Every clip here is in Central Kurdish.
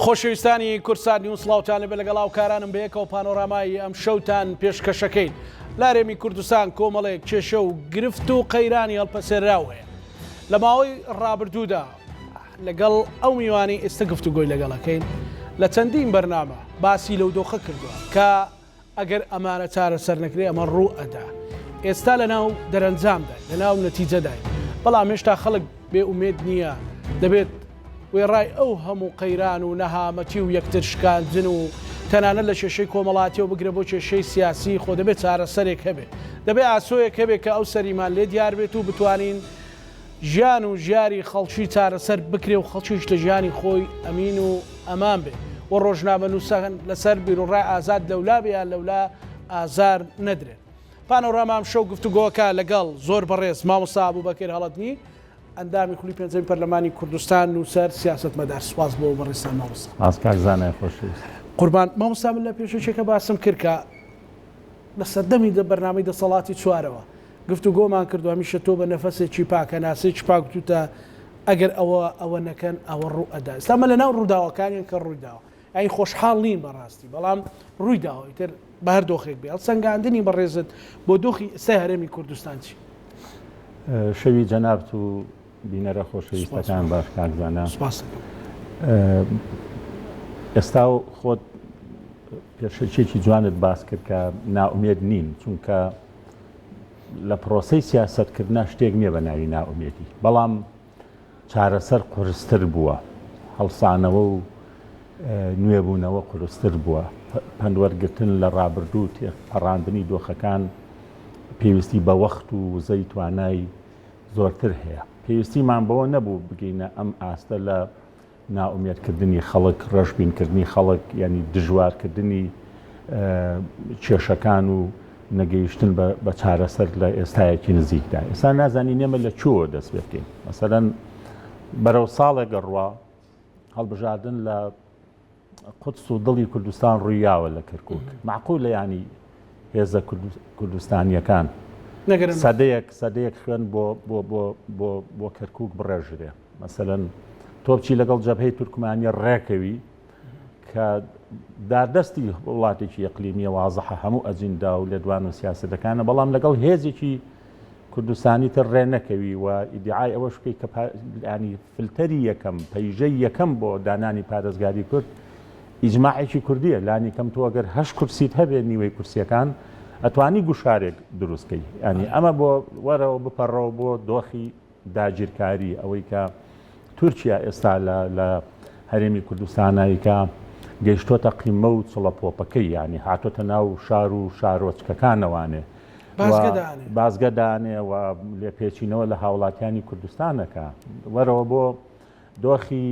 خۆشەویستانی کورسان نیوز سڵاوتان لەبێ لەگەڵا و کارانم بەیەکەوە پانۆرامای ئەم شەوتان پێشکەشەکەین. لارێمی کوردستان کۆمەڵێک کێشە و گرفت و قەیرانی هەڵپەسێراوەیە. لە ماوەی ڕابردوودا لەگەڵ ئەو میوانی ئێستا گفتوگۆی لەگەڵەکەین لە چەندین بەرنامە باسی لەو دۆخە کردووە کە ئەگەر ئەمانە چارەسەر نەکرێ ئەمە ڕوو ئەدا. ئێستا لەناو دەرەنجامدا لەناو نەتیجەدای، بەڵام هێشتا خەڵک بێ ئومێد نییە. دەبێت وێڕای ئەو هەموو قەیران و نەهامەتی و یەکتر شکاندن و تەنانەت لە کێشەی کۆمەڵاتیەوە بگرێ بۆ کێشەی سیاسی خۆ دەبێت چارەسەرێک هەبێت. دەبێت ئاسۆیەک هەبێت کە ئەو سەریمان لێ دیار بێت و بتوانین ژیان و ژیاری خەڵکی چارەسەر بکرێ و خەڵکیش لە ژیانی خۆی ئەمین و ئەمان بێت و ڕۆژنامە نووسەن لەسەر بیرۆڕای ئازاد لەولا بێیان لەولا ئازار نەدرێت. پانۆرامام شەو گفتوگۆکە لەگەڵ زۆر بەڕێز مامۆستا ئەبوبەکر هەڵەتنی، ئەندامی خولی پێنجەمی پەرلەمانی کوردستان نووسەر سیاسەتمەدار. سوپاس بۆ بەڕێستان مامۆستا. ئاسکاکزانای خۆشەویست. قوربان مامۆستا، من لە پێشەکە باسم کرد کە لە سەردەمی بەرنامەی دەسەڵاتی چوارەوە گفتوگۆمان کردو هەمیشە تۆ بە نەفەسێکی پاکە ناسێکی پاک توتە ئەگەر ئەوە نەکەن ئەوە ڕوو ئەدا. ئێستا مە لەناو ڕووداوەکانیان کە ڕوویداوە ئەی خۆشحاڵ نین بەڕاستی، بەڵام ڕوویداوە ئیتر بە هەر دۆخێک بێ سەنگاندنی بەڕێزت بۆ دۆخی ئێستا هەرێمی کوردستان چی؟ شەوی جەنابەت و بینەرە خۆشەویستەکان باش کاکزانە. ئێستا خۆت پێشەچێکی جوانت باس کرد کە ناومێد نین، چونکە لە پرۆسەی سیاسەتکردنا شتێک نییە بە ناوی ناومێدی، بەڵام چارەسەر قورستر بووە، هەڵسانەوە و نوێبوونەوە قورستر بووە، پەنوەرگرتن لە ڕابردوو پەڕاندنی دۆخەکان پێویستی بە وەخت و وزەی توانای زۆرتر هەیە. پێویستیمان بەوە نەبوو بگەینە ئەم ئاستە لە ناومێدکردنی خەڵک، ڕەشبینکردنی خەڵک، ینی دژوارکردنی کێشەکان و نەگەیشتن بە چارەسەر لە ئێستایەکی نزیکدا. ئێستا نازانی نێمە لە چۆوە دەست پێ بکەین. مەسەلەن بەرەو ساڵێک گەڕوا هەڵبژاردن لە قودس و دڵی کوردستان ڕوویاوە لە کەرکووک. معقولە ینی هێزە کوردستانیەکان سەدەیەک خوێن بۆ کەرکووک بڕێژرێ. مەسەلەن تۆ بچی لەگەڵ جەبهەی تورکمانی ڕێکەوی کە داردەستی وڵاتێکی ئەقلیمیە وازەحە هەموو ئەجندا و لێدوان و سیاسەتەکانە، بەڵام لەگەڵ هێزێکی کوردستانی تر ڕێ نەکەوی و ئیدعای ئەوەش بکەی کە ینی فلتەری یەکەم پەیژەی یەکەم بۆ دانانی پارێزگاری کورد ئیجماعێکی کوردیە. لانی کەم تۆ ئەگەر 8 کورسیت هەبێت نیوەی کورسیەکان ئەتوانی گوشارێک دروستکەی. ینی ئەمە بۆ وەرەوە بپەڕەوە بۆ دۆخی داگیرکاری ئەوەی کە تورکیا ئێستا لە هەرێمی کوردستانایکە گەیشتۆتە قیمە و چڵەپۆپەکەی، ینی هاتۆتە ناو شار و شارۆچکەکانەوانێ بازگەدانێ و لێپێچینەوە لە هاوڵاتیانی کوردستانەکە. وەرەوە بۆ دۆخی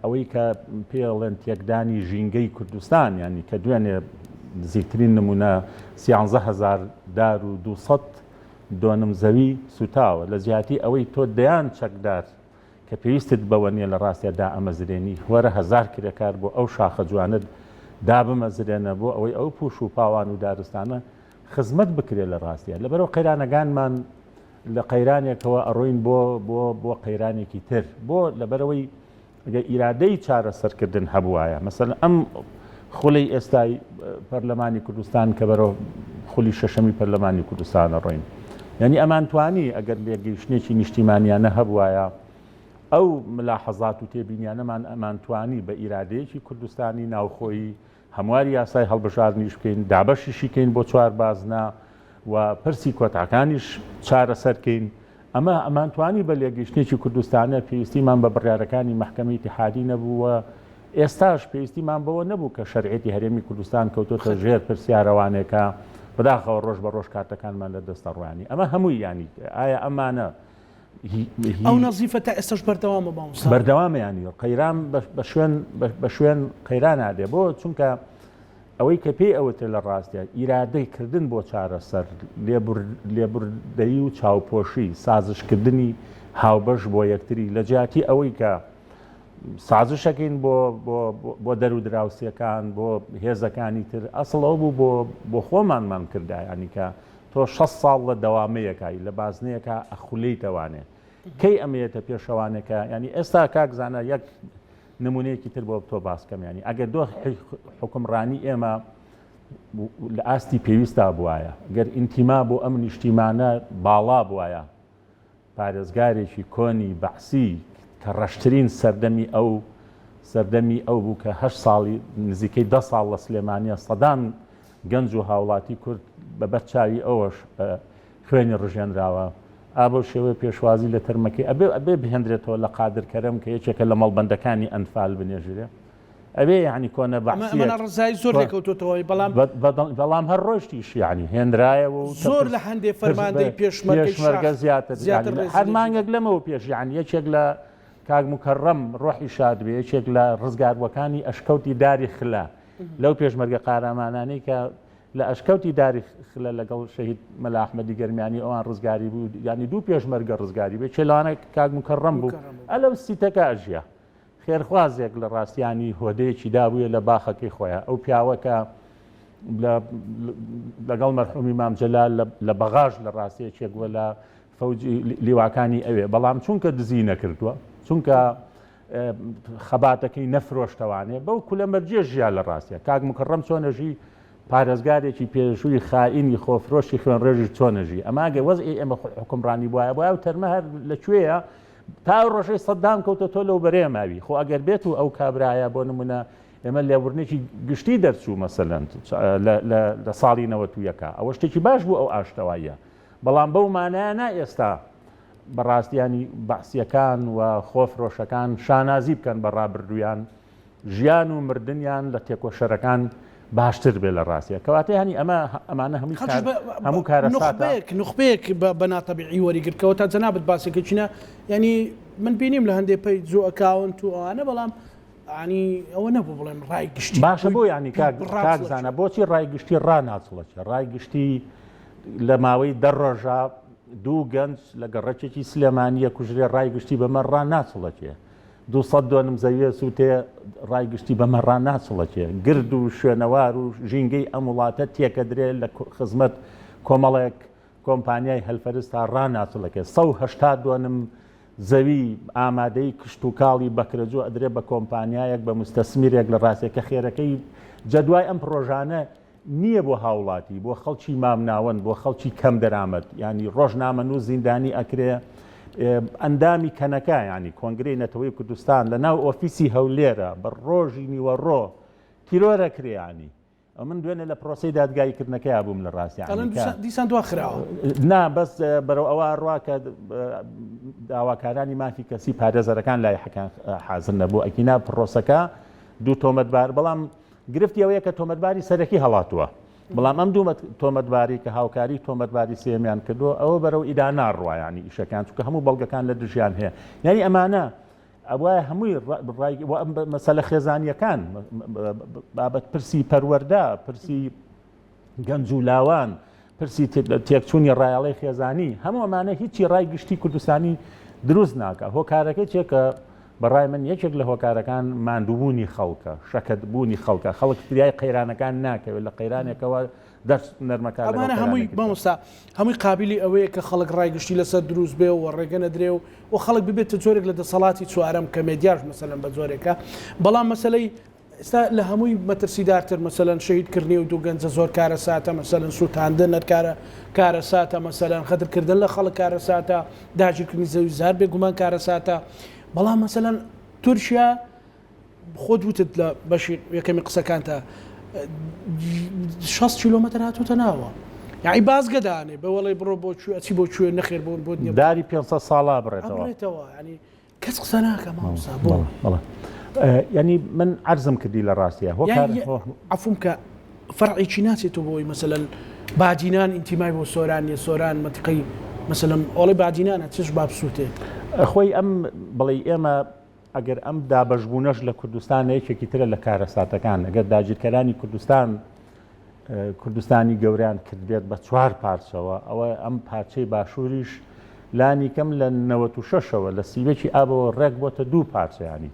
ئەوەی کە پێڵێن تێکدانی ژینگەی کوردستان، ینی کە دوێنێ نزیکترین نمونە 13,000 دار و 200 دۆنم زەوی سوتاوە. لە زیاتی ئەوەی تۆ دەیان چەکدار کە پێویستت بەوە نیە لە ڕاستیەدا ئەمەزرێنی وەرە 1000 کرێکار بۆ ئەو شاخە جوانت دابمەزرێنە بۆ ئەوەی ئەو پوش و پاوان و دارستانە خزمەت بکرێت لە ڕاستیە. لەبەرەوە قەیرانەکانمان لە قەیرانێکەوە ئەڕۆین بۆ قەیرانێکی تر، بۆ لەبەرەوەی ئیرادەی چارەسەرکردن هەبوایە. مەسەلەن ئەم خولی ئێستای پەرلەمانی کوردستان کە بەرەو خولی شەشەمی پەرلەمانی کوردستانە ڕۆین، یعنی ئەمانتوانی ئەگەر بێگەیشتێکی نیشتیمانیانە هەبوایە ئەو ملاحەزات و تێبینیانەمان ئەمانتوانی بە ئیرادەیەکی کوردستانی ناوخۆیی هەمواری یاسای هەڵبژاردنیش بکەین، دابەشیشی کەین بۆ چوار بازنا و پرسی کۆتاکانیش چارەسەرکەین. ئەمانتوانی بە لێگەیشتێکی کوردستانە پێویستیمان بە بڕیارەکانی مەحکەمەی ئیتیحادی نەبووە. ئێستاش پێویستیمان بەوە نەبوو کە شەرعێتی هەرێمی کوردستان کەوتۆتە ژێر پرسیارەوانێکە بەداخەوە ڕۆژ بە ڕۆژ کارتەکانمان لە دەستە ڕوانی. ئەمە هەمووی ینی ئایا ئەمانە ئەو نەزیفە تا ئێستاش بەردەوامە بەمسا بەردەوامە، ینی قەیران بە شوێن قەیران نادێ بۆ چونکە ئەوەی کە پێی ئەوتر لە ڕاستیە ئیرادەی کردن بۆ چارەسەر لێبوردەیی و چاوپۆشی سازشکردنی هاوبەش بۆ یەکتری لە جیاتی ئەوەی کە سازشەکەین بۆ دەرو دراوسیەکان بۆ هێزەکانی تر ئەسڵەوە بوو بۆ خۆمانمان کردا، ینی کە تۆ 6 ساڵ لە دەوامەیەکایی لە بازنەیەکە ئەخولەیتەوانێ کەی ئەمەیەتە پێشەوانەکە. ینی ئێستا کاکزانە یەک نمونەیەکی تر بۆ تۆ باسکەم ینی ئەگەر دۆ حکومڕانی ئێمە لە ئاستی پێویستە بواە گەر ئینتیما بۆ ئەم نیشتیمانە باڵا بواە پارێزگارێکی کۆنی بەعسی کە ڕەشترین سەردەمی ئەو بوو کە 8 ساڵی نزیکەی 10 ساڵ لە سلێمانیە سەدان گەنج و هاوڵاتی کورد بەبەر چاوی ئەوەش خوێنی ڕژێنراوە ئابە شێوەیە پێشوازی لە تەرمەکەی ئەبێ بهێنرێتەوە لە قادرکەرم کە یەکێکە لە مەڵبەندەکانی ئەنفال بنێژرێ ئەبێ یعنی کۆنە بەعسی ڕزایی زۆر لێکەوتۆتەوەی بەڵام هەر ڕۆژتیش یعنی هێنرایەوە و زۆر لە هەندێک فەرماندەی پێشمەرگە زیاتر هەر مانگێک لەمەوە پێش یعنی یەکێک لە کاک مکەڕەم ڕۆحی شاد بێ یەکێک لە ڕزگاربووەکانی ئەشکەوتی داری خلا لەو پێشمەرگە قارامانانەی کە لە ئەشکەوتی داری خلە لەگەڵ شەهید مەلا ئەحمەدی گەرمیانی ئەوان ڕزگاری بوو ینی دوو پێشمەرگە ڕزگاری بێ چێلانە کاک مکەڕەم بوو ئەلە سیتەکە ئەژیا خێرخوازێک لە ڕاستیانی هۆدەیەکی دابووە لە باخەکەی خۆیان ئەو پیاوەکە لەگەڵ مەرحومی مام جەلال لە بەغاژ لە ڕاستیەکێکوە لە فەوجی لیواکانی ئەوێ بەڵام چونکە دزی نەکردووە چونکە خەباتەکەی نەفرۆشتەوانێ بەو کولەمەرجێ ژیا لە ڕاستیە کاک مکەڕەم چۆنەژی پارێزگارێکی پێشووی خائینی خۆفرۆشی خوێن ڕێژی چۆنەژی ئەماگە وەزئی ئێمە حکومڕانی بواە و تەرمە هەر لەکوێیە تا ڕۆژەی سەدام کەوتە تۆ لەو بەرێ ماوی خۆ ئەگەر بێت و ئەو کابرایە بۆ نمونە ئێمە لێبوورنێکی گشتی دەرچوو مەسەلەن لە ساڵی 91 ئەوە شتێکی باش بوو ئەو ئاشتەواییە بەڵام بەو مانایە ئێستا بەڕاستیانی بەعسیەکان و خۆفرۆشەکان شانازی بکەن بە ڕابردویان ژیان و مردنیان لە تێکۆشەرەکان باشتر بێ لە ڕاستیە کەواتە هەنی ئەمانە هەموو کارە نخبەیەک بە ناتەبیعی وەریگرتکەوە تا جەنابەت باسێکە چینە ینی من بینیم لە هەندێک پێی زۆ ئەکاونت و ئەوانە بەڵام ینی ئەوە نەبوو بڵێم ڕای گشتی باشە بۆ ینی کاکزانە بۆچی ڕای گشتی ڕناچڵەکە ڕای گشتی لە ماوەی دەڕۆژە دوو گەنج لە گەڕەکێکی سلێمانیە کوژرێ ڕای گشتی بەمە ڕناچڵەکێ 200 دۆنم زەویە سووتێ ڕای گشتی بەمە ڕناچڵەکێ گرد و شوێنەوار و ژینگەی ئەم وڵاتە تێکەدرێ لە خزمەت کۆمەڵێک کۆمپانیای هەلفەرست تا ڕناچڵەکە 180 دۆنم زەوی ئامادەی کشت و کاڵی بەکرەجۆ ئەدرێ بە کۆمپانیایەک بە مستەسمیرێک لە ڕاستێکە خێرەکەی جەدوای ئەم پرۆژانە نییە بۆ هاوڵاتی بۆ خەڵکی مامناوەن بۆ خەڵکی کەم دەرامەت ینی ڕۆژنامە و زیندانی ئەکرێ ئەندامی کەنەکە ینی کۆنگرەی نەتەوەی کوردستان لە ناو ئۆفیسی هەولێرە بە ڕۆژی نیوەڕۆ تیرۆرەکریانی من دوێنێ لە پرۆسی دادگاییکردنەکە بووم لە ڕاستیان دیسان دواخراوە نا بەس بەرەو ئەوە ڕواکە داواکارانی مافی کەسی پارێزەرەکان لای حەکان حازر نەبوو ئەکینا پرۆسەکە دوو تۆمەتبار بەڵام گرفتی ئەوەیە کە تۆمەتباری سەرەکی هەڵاتووە بەڵام ئەم دوو تۆمەتباری کە هاوکاری تۆمەتباری سێمیان کردو ئەوە بەرەو ئیدانا ڕوایانی ئیشەکان چونکە هەموو بەڵگەکان لە دژیان هەیە یعنی ئەمانە ئەوە هەمووی مەسەلە خێزانیەکان بابەت پرسی پەروەردە پرسی گەنج و لاوان پرسی تێکچوونی ڕایاڵی خێزانی هەموو ئەمانە هیچی ڕای گشتی کوردستانی دروست ناکە هۆکارەکەی چێکە بەڕای من یەکێک لە هۆکارەکان ماندووبوونی خەڵکە شەکەتبوونی خەڵکە خەڵک فریای قەیرانەکان ناکەوێت لە قەیرانێکەوە دەست نەرمەکان ئەمانە هەمووی مامۆستا هەمووی قابلی ئەوەیە کە خەڵک ڕای گشتی لەسەر دروست بێ و ڕێگە نەدرێ و خەڵک ببێتە جۆرێک لە دەسەڵاتی چوارەم کە مێدیاش مەسەلەن بە جۆرێکە بەڵام مەسەلەی ئێستا لە هەمووی مەترسیدارتر مەسەلەن شەهیدکردنی و دوو گەنجە زۆر کارە ساتە مەسەلەن سووتاندن کارە ساتە مەسەلەن خەترکردن لە خەڵک کارە ساتە داگیرکردنی زەوی زار بێگومان کارە ساتە بەڵام مەسەلەن تورکیا خۆت وتت لە بەشی یەکەمی قسەکانتە 6 کیلۆمەتر هاتوتە ناوە یعنی بازگەدانێ بە وەڵی بڕۆ بۆ ئەچی بۆ کوێ نەخێر بۆ داری 500 ساڵا بڕێتەوە ینی کەس قسە ناکە مامۆستا بۆ ینی من عەرزم کردی لە ڕاستیە عەفوم کە فەرعێکی ناچێتەوە بۆی مەسەلەن باجینان ئینتیمای بۆ سۆرانیە سۆران مەتیقەی مەسەلەن ئۆڵی باجینانە چش بابسووتێ خۆی ئەم بڵێ ئێمە ئەگەر ئەم دابەشبوونەش لە کوردستان یەکێکی ترە لە کارەساتەکان ئەگەر داگیرکەرانی کوردستانی گەوریان کردبێت بە 4 پارچەوە ئەوە ئەم پارچەی باشووریش لانی کەم لە 96ەوە لە سیوێکی ئابەوە ڕێک بۆتە 2 پارچەیانی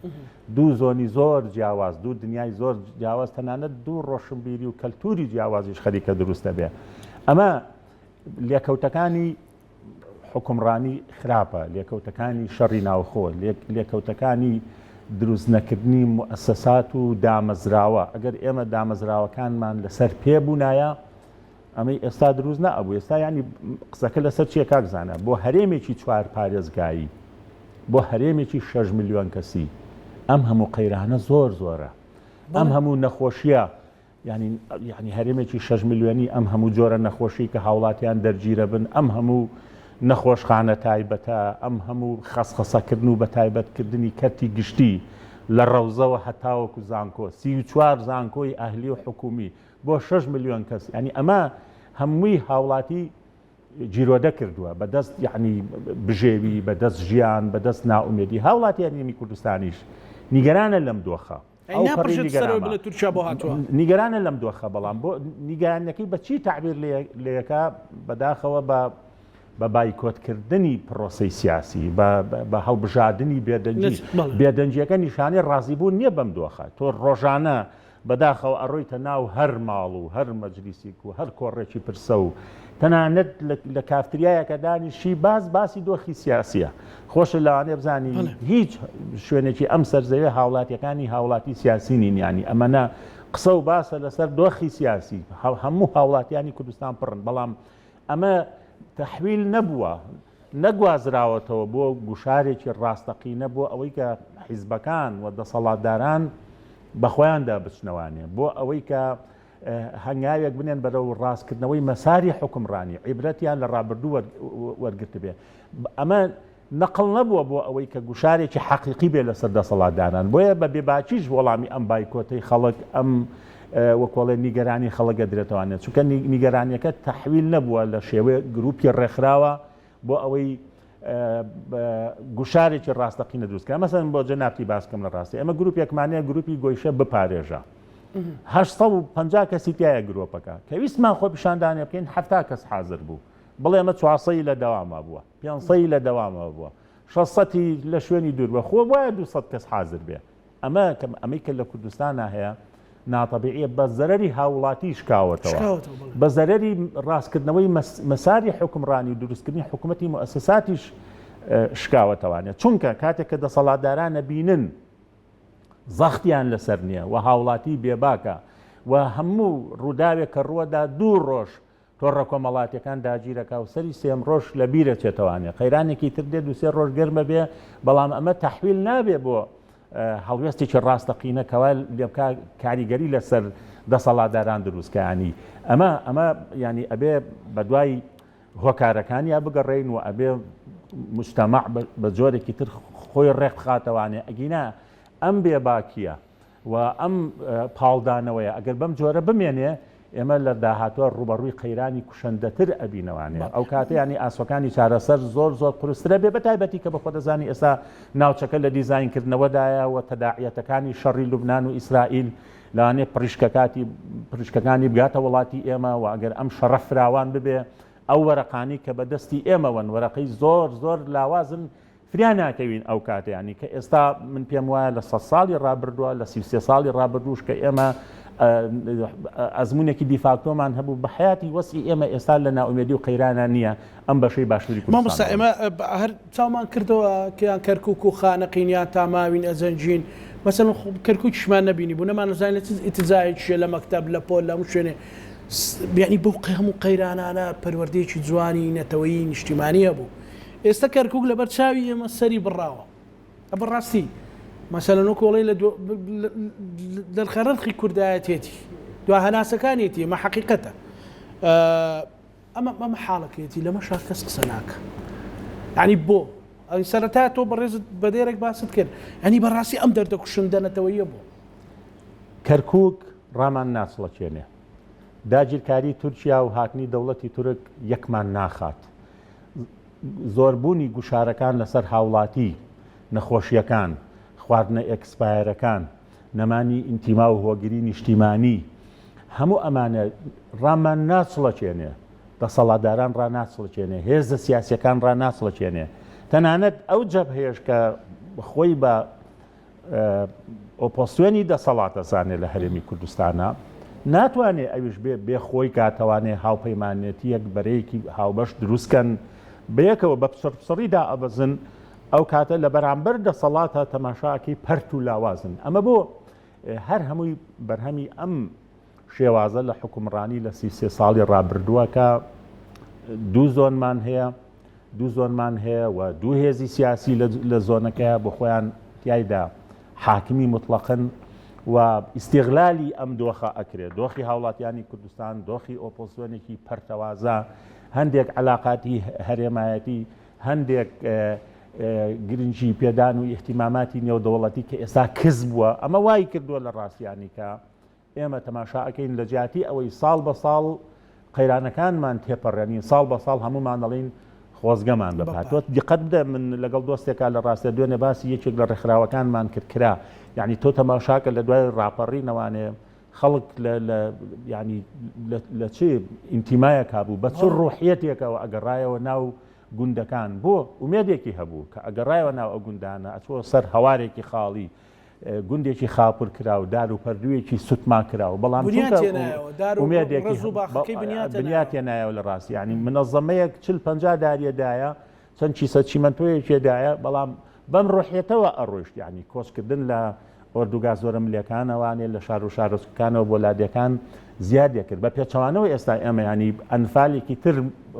دوو زۆنی زۆر جیاواز دوو دنیای زۆر جیاواز تەنانەت دوو ڕۆشنبیری و کەلتوری جیاوازیش خەریکە دروستە بێ ئەمە لێکەوتەکانی حکومڕانی خراپە لێکەوتەکانی شەڕی ناوخۆ لێکەوتەکانی دروست نەکردنی مؤسسات و دامەزراوە ئەگەر ئێمە دامەزراوەکانمان لەسەر پێبوونایە ئەمەی ئێستا دروست نەبوو ئێستا ینی قسەکە لەسەر چیە کاکزانە بۆ هەرێمێکی 4 پارێزگایی بۆ هەرێمێکی 6 ملیۆن کەسی ئەم هەموو قەیرانە زۆرە ئەم هەموو نەخۆشیە ینی هەرێمێکی 6 ملیۆنی ئەم هەموو جۆرە نەخۆشی کە هاوڵاتیان دەرگیرە بن ئەم هەموو نەخۆشخانە تایبەتە ئەم هەموو خەسخەسەکردن و بە تایبەتکردنی کەرتی گشتی لە ڕەوزەوە هەتاوەکو زانکۆ 34 زانکۆی ئەهلی و حکومی بۆ 6 ملیۆن کەس ینی ئەمە هەمووی هاوڵاتی جیرۆدە کردووە بەدەست یعنی بژێوی بەدەست ژیان بەدەست ناومێدی هاوڵاتی یانیمی کوردستانیش نیگەرانە لەم دۆخە نیگەرانە لەم دۆخە بەڵام بۆ نیگەرانەکەی بە چی تعبیر لەیەکە بەداخەوە بە بایکۆتکردنی پرۆسەی سیاسی بە هەڵبژاردننی بێدەنجیەکە نیشانەی ڕازیبوون نییە بەم دۆخە تۆ ڕۆژانە بەداخەوە ئەڕۆیتە ناو هەر ماڵ و هەر مەجلیسیک و هەر کۆڕێکی پرسە و تەنانەت لە کافتریایەکە دانیشی باسی دۆخی سیاسیە خۆشە لەوانێ بزانین هیچ شوێنێکی ئەم سەرزەوێ هاوڵاتیەکانی هاوڵاتی سیاسی نین ینی ئەمەە قسە و باسە لەسەر دۆخی سیاسی هەموو هاوڵاتیانی کوردستان پڕن بەڵام ئەمە تەحویل نەبووە نەگوازراوەتەوە بۆ گوشارێکی ڕاستەقینە بۆ ئەوەی کە حیزبەکان و دەسەڵاتداران بەخۆیاندا بچنەوانێ بۆ ئەوەی کە هەنگاوێک بنێن بەرەو ڕاستکردنەوەی مەساری حکومڕانی عیبرەتیان لە ڕابردوو وەرگرت بێ ئەمە نەقڵ نەبووە بۆ ئەوەی کە گوشارێکی حەقیقی بێ لەسەر دەسەڵاتداران بۆیە بە بێباچیش وەڵامی ئەم بایکۆتەی خەڵک ئەم وەکۆڵێ نیگەرانی خەڵکە درێتوانێت چونکە نیگەرانیەکە تەحویل نەبووە لە شێوەیە گروپی ڕێکخراوە بۆ ئەوەی گوشارێکی ڕاستەقینە دروستکە مەسەن بۆ جەنابی باسکەم لە ڕاستی ئەمە گروپێکمانەیە گروپی گۆیشە بپارێژە 850 کەسی تایە گرۆپەکە کە ویستمان خۆ پیشاندانێ بکەین 70 کەس حاضر بوو بڵێ ئەمە 400 لە دەوامە بووە 500 لە دەوامە بووە 600 لە شوێنی دوور بە خۆ وایە 200 کەس حاضر بێ ئەمەی کە لە کوردستانە هەیە ناتەبیعیە بە زەرەری هاوڵاتی شکاوەتەوە بە زەرەری ڕاستکردنەوەی مەساری حکومڕانی و دروستکردنی حکوومەتی مؤسساتیش شکاوەتەوانێت چونکە کاتێک کە دەسەڵاتدارانە بینن زەختیان لەسەر نییە و هاوڵاتی بێباکە و هەموو ڕووداوێک کە ڕووەدا 2 ڕۆژ تۆڕە کۆمەڵاتیەکان داگیرەکە و سەری سێم ڕۆژ لە بیرە چێتەوانێت قەیرانێکی تر دێت 2-3 ڕۆژ گەرمە بێ بەڵام ئەمە تەحویل نابێ بۆ هەڵوێستێکی ڕاستەقینەکەوە لێ کاریگەری لەسەر دەسەڵاتداران دروستکەیانی ئەمە ینی ئەبێ بە دوای هۆکارەکانی یا بگەڕێین و ئەبێ مجتەمەع بە جۆرێکی تر خۆی ڕێک بخاتەوانێ ئەگینا ئەم بێباکیە و ئەم پاڵدانەوەیە ئەگەر بەم جۆرە بمێنێ ئێمە لە داهاتوە ڕوبەڕووی قەیرانی کوشندەتر ئەبینەوانێ ئەو کاتە ینی ئاسۆکانی چارەسەر زۆر قورسترە بێ بەتایبەتی کە بە خۆ دەزانی ئێستا ناوچەکە لە دیزاینکردنەوەدایە و تەداعیەتەکانی شەڕی لوبنان و ئیسرائیل لەوانێ پڕیشکەکانی بگاتە وڵاتی ئێمە و ئەگەر ئەم شەڕە فراوان ببێ ئەو وەرەقانی کە بەدەستی ئێمەوەن وەرەقەی زۆر لاوازن فریان ناکەوین ئەو کاتیانی کە ئێستا من پێم وایە لە 100 ساڵی ڕابردووە لە 33 ساڵی ڕابردووش کە ئێمە ئەزمونێکی دیفاکتۆمان هەبوو بە حیاتی وەسی ئێمە ئێستا لە ناومێدی و قەیرانە نییە ئەم بەشەی باشووری کوردستان ئێمە هەر چاومان کردەوە کەیان کەرکووک و خانەقینیان تاماوین ئەزەنجین مەسەڵەن کەرکووکیشمان نەبینی بوو نەمان نەزانین لە چ ئیتیزایەکیە لە مەکتەب لە پۆل لە هەموو شوێنێ بیانی بەو هەموو قەیرانانە پەروەردەیەکی جوانی نەتەوەیی نیشتیمانیە بوو ئێستا کەرکووک لەبەر چاوی ئێمە سەری بڕاوە بەڕاستی مەسەلەن وەکۆڵی لە خەرخی کوردایەتێتی دو هەناسەکانێتی ئەمە حەقیقەتە ئەمە حاڵەکەیەتی لەمە شار کەس قسە ناکە ینی بۆ ئەوی سەرەتا تۆ بەڕێزت بە دێرێک باست کرد ئەنی بەڕاستی ئەم دەردەکوشندەنەتەوەیە بوو کەرکووک ڕامان ناچڵەچێنێ داگیرکاری تورکیا و هاتنی دەوڵەتی تورک یەکمان ناخات زۆربوونی گوشارەکان لەسەر هاوڵاتی نەخۆشیەکان خواردنە ئەکسپایرەکان نەمانی ئینتیما و هۆگری نیشتیمانی هەموو ئەمانە ڕامان ناچڵەچێنێ دەسەڵاتداران ڕناچڵەچێنێ هێزە سیاسیەکان ڕناچڵەچێنێ تەنانەت ئەو جەبهەیەش کە خۆی بە ئۆپۆسیۆنی دەسەڵاتەزانێ لە هەرێمی کوردستانە ناتوانێت ئەویش بێ خۆی کاتەوانێ هاوپەیمانێتی یەک بەرەیەکی هاوبەش دروستکەن بەیەکەوە بە پسڕیدا ئەبەزن ئەو کاتە لە بەرامبەر دەسەڵاتە تەماشاکی پەرت و لاوازن ئەمە بۆ هەر هەمووی بەرهەمی ئەم شێوازە لە حکومڕانی لە 33 ساڵی ڕابردووە کە دوو زۆنمان هەیە و دوو هێزی سیاسی لە زۆنەکەیە بۆ خۆیان تایدا حاکمی مطلقن و ئیستیغلالی ئەم دۆخە ئەکرێت دۆخی هاوڵاتیانی کوردستان دۆخی ئۆپۆزیسیۆنێکی پەرتەوازە هەندێک علاقاتی هەرێمایەتی هەندێک گرنگی پێدان و احتیماماتی نێودەوڵەتی کە ئێستا کز بووە ئەمە وای کردووە لە ڕاستیانی کە ئێمە تەماشاەکەین لە جیاتی ئەوەی ساڵ بە ساڵ قەیرانەکانمان تێپەڕێنین ساڵ بە ساڵ هەمومان دەڵین خۆزگەمان بەپات تۆ دیقەت بدە من لەگەڵ دۆستێکا لە ڕاستە دوێنێ باسی یەکێک لە ڕێکخراوەکانمان کرا یعنی تۆ تەماشاکە لە دوای ڕاپەڕینەوانێ خەڵک ینی لە چێ ئینتیمایەک بوو بە چ ڕوحیەتێکەوە ئەگەڕایەوە ناو گوندەکان بۆ ومێدێکی هەبوو کە ئەگەڕایەوە ناو ئەو گوندانە ئەچۆ سەر هەوارێکی خاڵی گوندێکی خاپور کراوە دار و پەردوویەکی سوتما کراوە بەڵام بنیاتێنایەوە لە ڕاستی ینی منەظەمەیەک 40-50 داریەدایە چەند چیسەچیمەندۆیەکێدایە بەڵام بەم ڕۆحیەتەوە ئەڕۆیشت ینی کۆچکردن لە ئۆردوگا زۆرە ملەکانەوانێ لە شار و شارۆچکەکانەوە بۆ لادیەکان زیادێ کرد بە پێچەوانەوە ئێستا ئێمە ینی ئەنفالێکی تر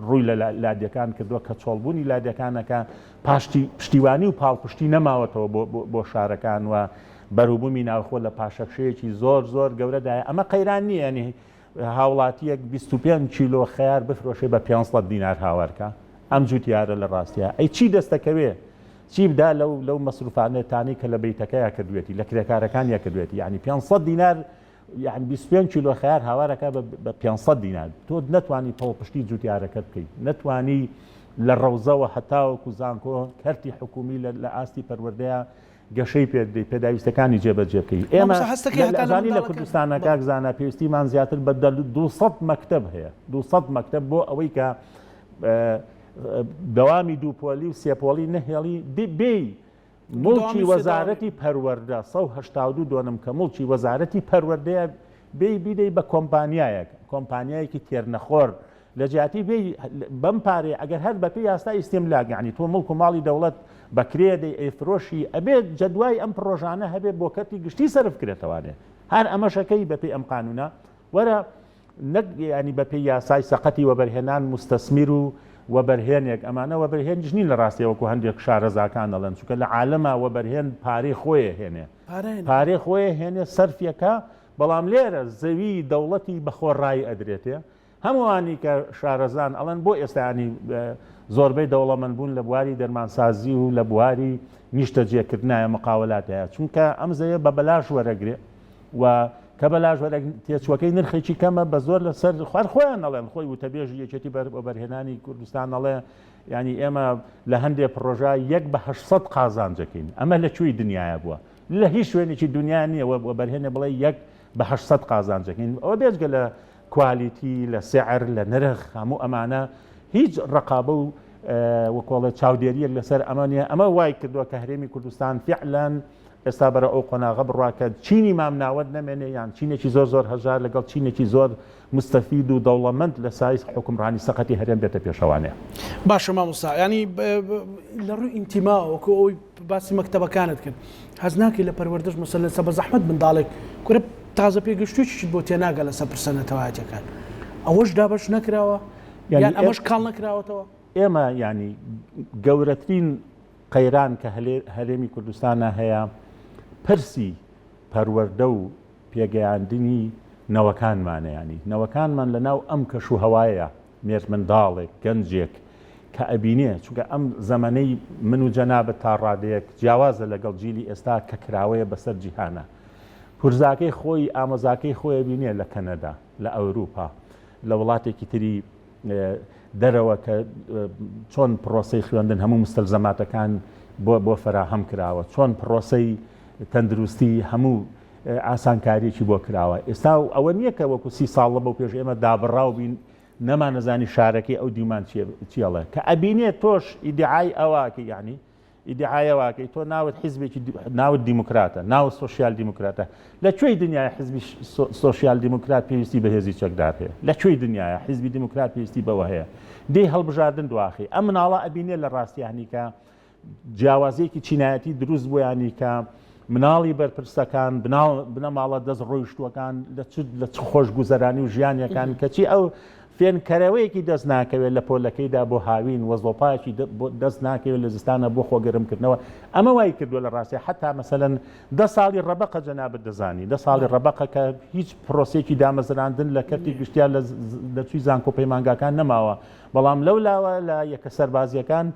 ڕووی لە لادیەکان کردووە کە چۆڵبوونی لادیەکانەکە پشتیوانی و پاڵپشتی نەماوەتەوە بۆ شارەکان و بەروبوومی ناوخۆ لە پاشەکشەیەکی زۆر گەورەدایە ئەمە قەیران نییە ینی هاوڵاتیەک 25 کیلۆ خەیار بفرۆشێ بە 500 دینار هاوارکە ئەم جوتیارە لە ڕاستیە ئەی چی دەستەکەوێ چی بدا لەو مەسروفانێتانی کە لە بیتەکەیە کردوێتی لە کرێکارەکانیا کردوێتی یعنی 500 دینار یعنی 25 کیلۆ خەیار هاوارەکە بە 500 دینار تۆ نەتوانی پەڵپشتی جوتیارەکەت بکەیت نەتوانی لە ڕەوزەوە هەتاوەکو زانکۆ کەرتی حکومی لە ئاستی پەروەردەیە گەشەی پێداویستەکانی جێبەجێ بکەیت ئێمە لە کوردستانە کاکزانە پێویستیمان زیاتر بە 200 مەکتەب هەیە 200 مەکتەب بۆ ئەوەی کە دەوامی دووپۆلی و سێپۆلی نەهێڵی بێ مڵکی وەزارەتی پەروەردە 182 دۆنم کە مڵکی وەزارەتی پەروەردەیە بێ بیدەی بە کۆمپانیایەکی تێرنەخۆر لە جیاتی بەم پارێ ئەگەر هەر بەپی یاستا ئیستیملاک یعنی تۆ مڵک و ماڵی دەوڵەت بەکرێدەی ئەیفرۆشی ئەبێت جەدوای ئەم پرۆژانە هەبێت بۆ کەتی گشتی سەرف کرێتەوانێ هەر ئەمەشەکەی بەپی ئەم قانونە وەرە نەک ینی بەپی یاسای سەقەتی وەبەرهێنان مستەسمیر و وەبەرهێنێک ئەمانە وەبەرهێنج نین لە ڕاستیەوەکو هەندێک شارەزاکان دەڵێن چونکە لە عالەما وەبەرهێن پارەی خۆیە هێنێ پارەی خۆیە هێنێ سەرفیەکە بەڵام لێرە زەوی دەوڵەتی بەخۆڕایی ئەدرێتێ هەمووانی کە شارەزان ئەڵەن بۆ ئێستانی زۆربەی دەوڵەمەند بوون لە بواری دەرمانسازی و لە بواری نیشتەجێکردنایە مقاولات هەیە چونکە ئەم زەیە بە بەلاش وەرەگرێ و کە بەلاش تێچوەکەی نرخێکی کەمە بە زۆر لەسەر خوار خۆیان نەڵێن خۆی وتەبێژی یەکێتی بەرهێنانی کوردستان نەڵێ ینی ئێمە لە هەندێک پرۆژە 1/800 قازانجەکەین ئەمە لەکوێی دنیاە بووە لە هیچ شوێنێکی دنیا نییە بەرهێنێ بڵێ 1/800 قازانجەکەین ئەوە بێجگە لە کوالیتی لە سعر لە نرخ هەموو ئەمانە هیچ ڕقابە و وەکۆڵە چاودێریەک لەسەر ئەمانە ئەمە وای کردووە کە هەرێمی کوردستان فعلان ئێستا بەرە ئەو قۆناغە بڕواکە چینی مامناوەت نەمێنێ یان چینێکی زۆر هەژار لەگەڵ چینێکی زۆر مستەفید و دەوڵەمەند لە سایز حکومڕانی سەقەتی هەرێم بێتە پێشەوانێ باشە مامۆستا ینی لە ڕووی ئینتیماوەکە ئەوی باسی مەکتەبەکانت کرد حەز ناکەی لە پەروەردەش مەسەلەن سە بە زەحمەت منداڵێک کورە تازە پێگەشتوویی بۆ تێناگە لەسەر پرسەنەتەوەهاتەکان ئەوەش دابش نەکراوە یان ئەمەش کاڵ نەکراوەتەوە ئێمە ینی گەورەترین قەیران کە هەرێمی کوردستانە هەیە پرسی پەروەردە و پێگەیاندنی نەوەکانمانە ینی نەوەکانمان لە ناو ئەم کەش و هەوایە مێرد منداڵێک گەنجێک کە ئەبینێ چونکە ئەم زەمانەی من و جەنابەت تا ڕادەیەک جیاوازە لەگەڵ جیلی ئێستا کە کراوەیە بەسەر جیهانە پورزاکەی خۆی ئامۆزاکەی خۆی بینێ لە کەنەدا لە ئەوروپا لە وڵاتێکی تری دەرەوە کە چۆن پرۆسەی خوێندن هەموو مستەلزەماتەکان بۆ فراهەم کراوە چۆن پرۆسەی تەندروستی هەموو ئاسانکاریەکی بۆ کراوە ئێستا ئەوە نییە کە وەکو 30 ساڵ بەو پێش ئێمە دابڕاو بین نەمانەزانی شارەکەی ئەو دیمان چیەڵێ کە ئەبینێت تۆش ئیدعای ئەواکە یعنی ئیدعایەواکەی تۆ ناوت حیزبێکی ناوت دیموکراتە ناوت سۆشیال دیموکراتە لەکوێی دنیای حیزبی سۆشیال دیموکرات پێویستی بە هێزی چەکدار هەیە لەکوێی دنیاە حیزبی دیموکرات پێویستی بەوە هەیە دەی هەڵبژاردن دواخی ئەم مناڵە ئەبینێ لە ڕاستیانیکە جیاوازیەکی چینایەتی دروست بوویانی کە مناڵی بەرپرسەکان بنەماڵە دەست ڕۆیشتووەکان لە چ خۆش گوزەرانی و ژیانیەکان کەچی ئەو فێنکەرەوەیەکی دەست ناکەوێت لە پۆلەکەیدا بۆ هاوین وەزۆپایەکی دەست ناکەوێت لە زستانە بۆ خۆگەرمکردنەوە ئەمە وای کردووە لە ڕاستی حتا مەسەلەن 10 ساڵی ڕەبەقە جەنابەت دەزانی 10 ساڵی ڕەبەقە کە هیچ پرۆسێکی دامەزراندن لە کەرتی گشتیان لە چوی زانکۆ پەیمانگاکان نەماوە بەڵام لەولاوە لە یەکە سەربازیەکان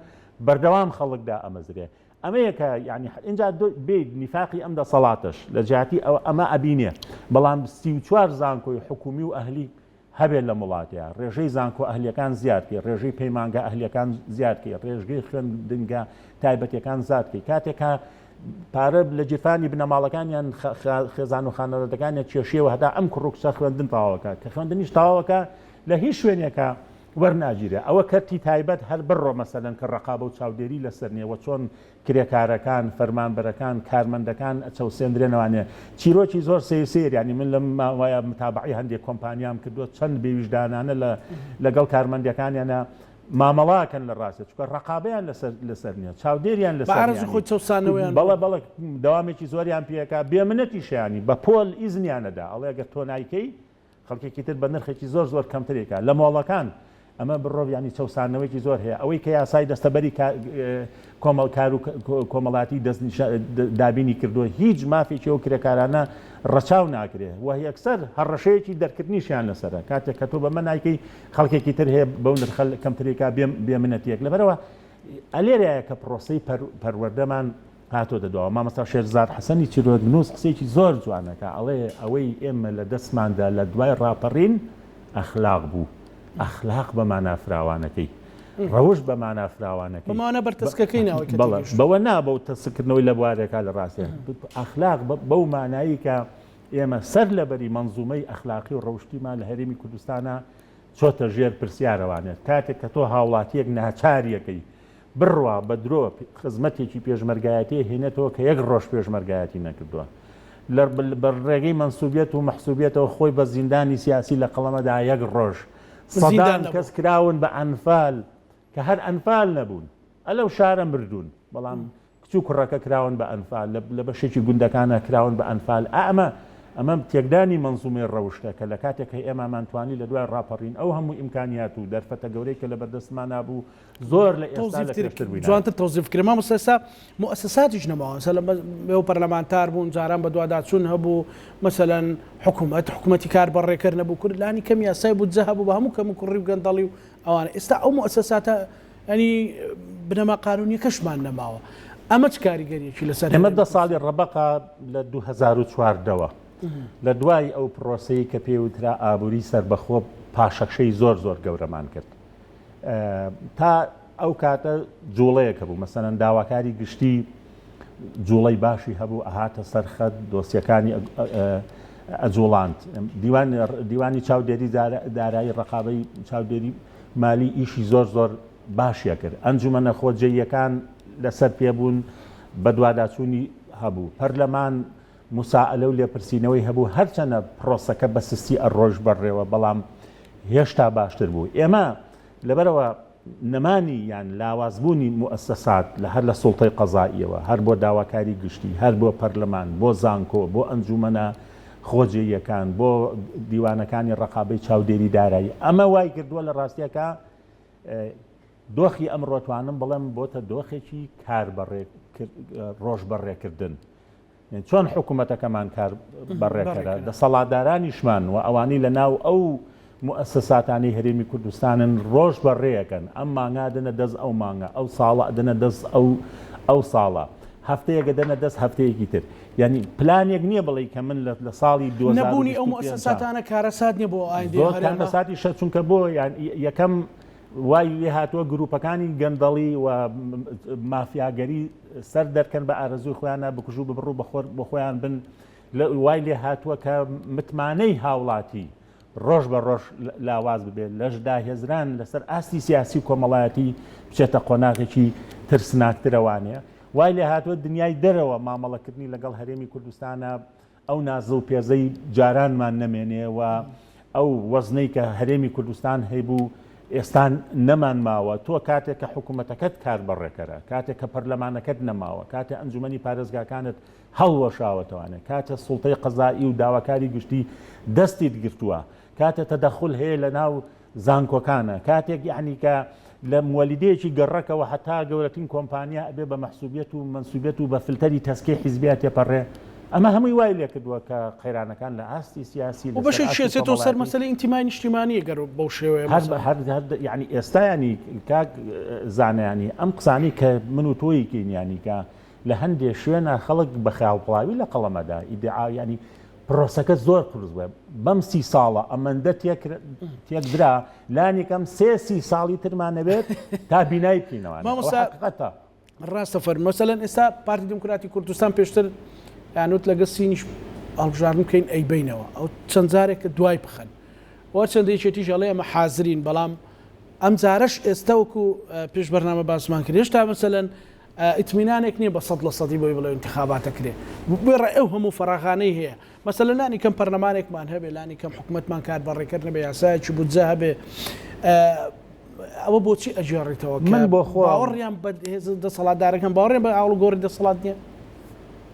بەردەوام خەڵکدا ئەمەزرێ ئەمە یەکە یعنی اینجا بێ نیفاقی ئەم دەسەڵاتش لە جیاتی ئەمە ئەبینێ بەڵام 34 زانکۆی حکومی و ئەهلی هەبێت لە وڵاتەیە ڕێژەی زانکۆ ئەهلیەکان زیادکەی ڕێژەی پەیمانگە ئەهلیەکان زیادکەی ڕێژگەی خوێندنگە تایبەتەکان زیادکەی کاتێکە پارە لە جیرفانی بنەماڵەکانیان خێزان و خانەوادەکانیان کێشیەوە هەتا ئەم کوڕکچە خوێندن تاواکە کە خوێندنیش تاواکە لە هیچ شوێنێکە وەرناگیرێ ئەوە کەرتی تایبەت هەر بڕۆ مەسەلەن کە ڕقابە و چاودێری لەسەر نیەوە چۆن کرێکارەکان فەرمانبەرەکان کارمەندەکان چەوسێندرێنەوانێ چیرۆکی زۆر سیر ینی من لە ماوایە متابعی هەندێک کۆمپانیام کردووە چەند بێویژدانانە لەگەڵ کارمەندەکانیانە مامەڵاکەن لە ڕاستە چکە ڕقابەیان لەسەر نیە چاودێریان لەسەر خۆی چەسانەوەیان بەڵە داوامێکی زۆریان پێەکە بێمنەتی شیانی بە پۆل ئیزنیانەدا ئەڵێ گە تۆ نایکەی خەڵکێکی تر بە نرخێکی زۆر کەمترێکە لە مۆڵەکان ئەمە بڕۆڤیانی چەسانەوەیکی زۆر هەیە ئەوەی کە یاسای دەستەبەری کۆمەڵکار و کۆمەڵاتی دابینی کردووە هیچ مافێکی ئەو کرێکارانە ڕەچاو ناکرێت و یەکسەر هەڕەشەیەکی دەرکردنیشیان لەسەرە کاتێک کە تۆ بە من نایکەی خەڵکێکی تر هەیە بەو نرخە کەمترێکا بێمنەتیەک لەبەرەوە ئەلێرەیە کە پرۆسەی پەروەردەمان هاتۆ دەدەوە مامەستا شێرزاد حەسەنی چیرۆکنووس قسەیەکی زۆر جوانەکە ئەڵێ ئەوەی ئێمە لە دەستماندا لە دوای ڕاپەڕین ئەخلاق بوو ئەخلاق بە مانافراوانەکەی ڕەوش بە مانافراوانەکەی بەمانە بەرتەسکەکەی ناوە بەوە نابە و تەسکردنەوەی لە بوارێکا لە ڕاستێ ئەخلاق بەو مانایی کە ئێمە سەر لەبەری مەنزومەی ئەخلاقی و ڕەوشتیمان لە هەرێمی کوردستانە چۆتە ژێر پرسیارەوانێت کاتێک کە تۆ هاوڵاتیەک ناچاریەکەی بڕوا بە درۆ خزمەتێکی پێشمەرگایەتی هێنێتەوە کە یەک ڕۆژ پێشمەرگایەتی نەکردووە بە ڕێگەی منسوبیەت و مەحسوبیەتەوە خۆی بە زیندانی سیاسی لە قەڵەمەدا یەک ڕۆژ سەدان کەس کراون بە ئەنفال کە هەر ئەنفال نەبوون ئەلەو شارە مردوون بەڵام کچوو کوڕەکە کراون بە ئەنفال لە بەشێکی گوندەکانە کراون بە ئەنفال ئەمە تێکدانی منزومەی ڕەوشتە کە لە کاتێک ئێمەمانتوانی لە دوای ڕاپەڕین ئەو هەموو ئیمکانیات و دەرفەتە گەورەی کە لە بەردەستمان نبوو زۆر لە ئێستا جوانتر تەوزیفکرێ مامۆستا مؤسساتیش نەماوە مەسەلەن بێ پەرلەمانتار بوون جاران بە دوواداچوون هەبوو مەسەلەن حکوومەتی کار بەڕێکرد نەبوو کوردلانی کەم یاسای بوو جە هەبوو بە هەموو کەم و کوڕی و گەندەڵی و ئەوانە ئێستا ئەو مؤسساتە ینی بنەما قانونی کەشمان نەماوە ئەمە چ کاریگەریەکی لەسەر ئەمە 10 ساڵی ڕەبەقە لە 2014ەوە لە دوای ئەو پرۆسەی کە پێوترا ئابووری سربەخۆ پاشەکشەی زۆر گەورەمان کرد تا ئەو کاتە جوڵەیەکە بوو مەسەلەن داواکاری گشتی جوڵەی باشی هەبوو ئەهاتە سەرخەت دۆسیەکانی ئەجوڵاند دیوانی چاودێری دارایی ڕقابەی چاودێری مالی ئیشی زۆر باشیە کرد ئەنجومەنە خۆجێیەکان لەسەر پێبوون بە دوواداچوونی هەبوو پەرلەمان مساءلە و لێپرسینەوەی هەبوو هەرچەنە پرۆسەکە بە سستی ئەڕۆژ بەڕێوە بەڵام هێشتا باشتر بوو ئێمە لەبەرەوە نەمانی یان لاوازبوونی مؤسسات لە هەر لە سوڵتەی قەزائیەوە هەر بۆ داواکاری گشتی هەر بۆ پەرلەمان بۆ زانکۆ بۆ ئەنجومەنە خۆجێیەکان بۆ دیوانەکانی ڕقابەی چاودێری دارایی ئەمە وای کردووە لە ڕاستیەکە دۆخی ئەمڕۆتوانم بڵێم بۆتە دۆخێکی کار ڕۆژ بەڕێکردن چۆن حکوومەتەکەمان کار بەڕێکەرە دەسەڵاتدارانیشمان و ئەوانی لە ناو ئەو مؤسساتانی هەرێمی کوردستانن ڕۆژ بەڕێیەکەن ئەم مانگا دەنە دەست ئەو مانگە ئەو ساڵە دەنە دەست ئەو ساڵە هەفتەیەکە دەنە دەست هەفتەیەکی تر یعنی پلانێک نییە بڵێ کە من لە ساڵی نەبوونی ئەو مؤسساتانە کارەسات نیە بۆ ئایندەساتی شە چونکە بۆ یەکەم وای لێ هاتووە گروپەکانی گەندەڵی و مافیاگەری سەر دەرکەن بە ئارەزوی خۆیانە بکوژوو ببڕوو بە خۆیان بن وای لێ هاتووە کە متمانەی هاوڵاتی ڕۆژ بە ڕۆژ لاواز ببێت لەشدا هێزران لەسەر ئاستی سیاسی کۆمەڵایەتی بچێتە قۆناغێکی ترسناکترەوانەیە وای لێ هاتووە دنیای دەرەوە مامەڵەکردنی لەگەڵ هەرێمی کوردستانە ئەو نازڵ پێزەی جارانمان نەمێنێ و ئەو وەزنەی کە هەرێمی کوردستان هەیبوو ئێستا نەمان ماوە تۆ کاتێک کە حکوومەتەکەت کار بەڕێکەرە کاتێک کە پەرلەمانەکەت نەماوە کاتێ ئەنجومەنی پارێزگاکانت هەڵوەشاوەتەوانێت کاتە سوڵتەی قەزایی و داواکاری گشتی دەستیت گرتووە کاتە تەدەخل هەیە لە ناو زانکۆکانە کاتێک یعنی کە لە مۆلیدەیەکی گەڕەکەەوە هەتا گەورەترین کۆمپانیا ئەبێ بە مەحسوبیت و منسوبیت و بە فلتەری تەسکەی حیزبیات تێپەڕێ ئەمە هەمووی وای لێ کردووە کە قەیرانەکان لە ئاستی سیاسی و بەشی شێتەوە سەر مەسەلەی ئینتیمای نیشتیمانیە گەر بەو شێوەیە ینی ئێستا ینی کاک زانیانی ئەم قسانی کە من و تۆیکین ینی کە لە هەندێک شوێنە خەڵک بە خاوپڵاوی لە قەڵەمەدا ئیدعا ینی پرۆسەکە زۆر قرس بووە بەم 30 ساڵە ئەمەندە تێک درا لانیکەم 30 ساڵی ترمانەبێت تا بینای بکەینەوە ڕاستە فەر مەسەلەن ئێستا پارتی دموکراتی کوردستان پێشتر یانوت لەگە سینیش هەڵبژاردن بکەین ئەی بینەوە ئەو چەند جارێکە دوای بخەن وە چەندێکێتیش ئەڵێ ئەمە حازرین بەڵام ئەم جارەش ئێستا وەکو پێش بەرنامە باسمان کرد هێشتا مەسەلەن ئیتمینانێک نییە بە 100% بۆی بڵێ انتخاباتە کرێ بێڕە ئەو هەموو فەراغانەی هەیە مەسەلە لانی کەم پەرلەمانێکمان هەبێ لانی کەم حکوومەتمان کار بەڕێکردن بە یاسایەکی بودجە هەبێ ئەوە بۆچی ئەجێڕێتەوە من بۆ باوەڕیان بە هێز دەسەڵاتدارەکەم باوەڕێن بە ئاڵ گۆڕی دەسەڵات نییە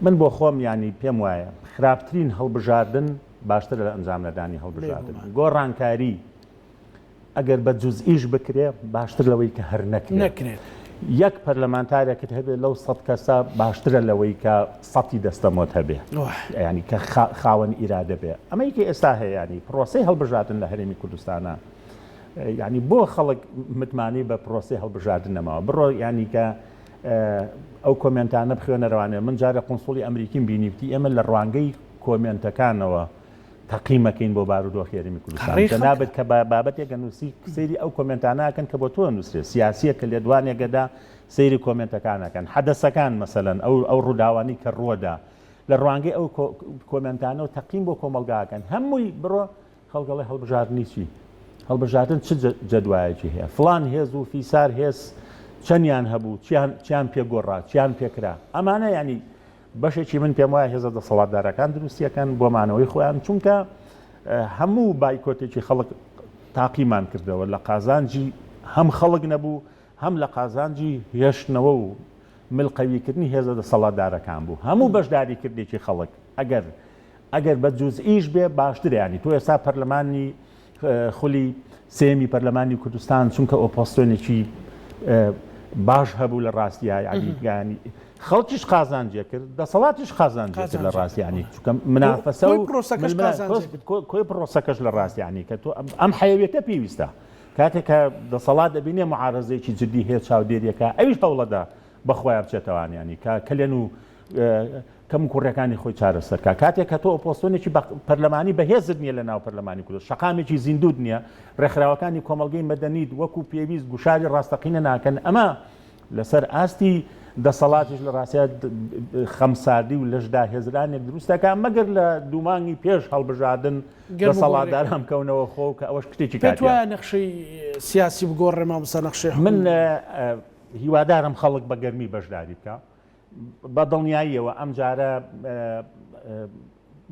من بۆ خۆم ینی پێم وایە خراپترین هەڵبژاردن باشتر لە ئەنجام نەدانی هەڵبژاردن گۆڕانکاری ئەگەر بە جوزئیش بکرێ باشتر لەوەی کە هەر نەکرێت یەک پەرلەمانتارێکت هەبێت لەو 100 کەسە باشترە لەوەی کە 100 دەستەمۆت هەبێ ینی کە خاوەن ئیرادە بێ ئەمەیکە ئێستا هەیە ینی پرۆسی هەڵبژاردن لە هەرێمی کوردستانە ینی بۆ خەڵک متمانی بە پرۆسی هەڵبژاردن نەماوە بڕۆ ینی کە ئەو کۆمنتانە بخوێنەرەوانێ من جارە قۆنسوڵی ئەمریکیم بینیوتی ئێمە لە ڕوانگەی کۆمنتەکانەوە تەقیمەکەین بۆ بارودۆخی هەرێمی کوردستان نابێت کە بابەتێکە نووسی سەیری ئەو کۆمنتاناکەن کە بۆ تۆ نووسێت سیاسیە کە لێدوانێگەدا سەیری کۆمنتەکانەکەن حەدەسەکان مەسەلەن ئەو ڕووداوانی کە ڕووەدا لە ڕوانگەی ئەو کۆمنتانە و تەقیم بۆ کۆمەلگاکەن هەمووی بڕۆ خەڵگەڵی هەڵبژاردنی چی هەڵبژاردن چ جەدوایەکی هەیە فلان هێز و فیسار هێز چەندیان هەبوو چیان پێگۆڕا چیان پێکرا ئەمانە ینی بەشێکی من پێم وایە هێزە دەسەڵاتدارەکان دروستیەکەن بۆمانەوەی خۆیان چونکە هەموو بایکۆتێکی خەڵک تاقیمان کردەوە لە قازانجی هەم خەڵک نەبوو هەم لە قازانجی هێشتنەوە و ملقەویکردنی هێزە دەسەڵاتدارەکان بوو هەموو بەشداریکردێکی خەڵک ئەگەر بە جوزئیش بێ باشتر ینی تۆ ئێستا پەرلەمانی خولی سێمی پەرلەمانی کوردستان چونکە ئۆپۆزیسیۆنێکی باش هەبوو لە ڕاستیە ینی خەڵکیش قازانجێ کرد دەسەڵاتیش قازانجێ کرد لە ڕاستیانی چونکە منافەسە و کۆی پرۆسەکەش لە ڕاستیانی کە تۆ ئەم حەیەوێتە پێویستە کاتێک کە دەسەڵات دەبینێ معارەزەیەکی جدی هەیە چاودێریەکە ئەویش هەوڵەدا بەخۆیان بچێتەوانیانی کەلێن و کەم کوڕەکانی خۆی چارەسەرکە کاتێک کە تۆ ئۆپۆزیسیۆنێکی پەرلەمانی بەهێزت نییە لە ناو پەرلەمانی کوردستان شەقامێکی زیندوود نییە ڕێکخراوەکانی کۆمەڵگەی مەدەنیت وەکو پێویست گوشاری ڕاستەقینە ناکەن ئەمە لەسەر ئاستی دەسەڵاتیش لە ڕاستیە خەمساردی و لەشدا هێزرانێک دروستەکە مەگەر لە دوومانگی پێش هەڵبژاردن دەسەڵاتداران کەونەوە خۆ کە ئەوەش کتێکی کاتوایە نەخشەی سیاسی بگۆڕێ مامۆستا نەخشەی من هیوادارم خەڵک بە گەرمی بەشداری بکە بە دڵنیاییەوە ئەم جارە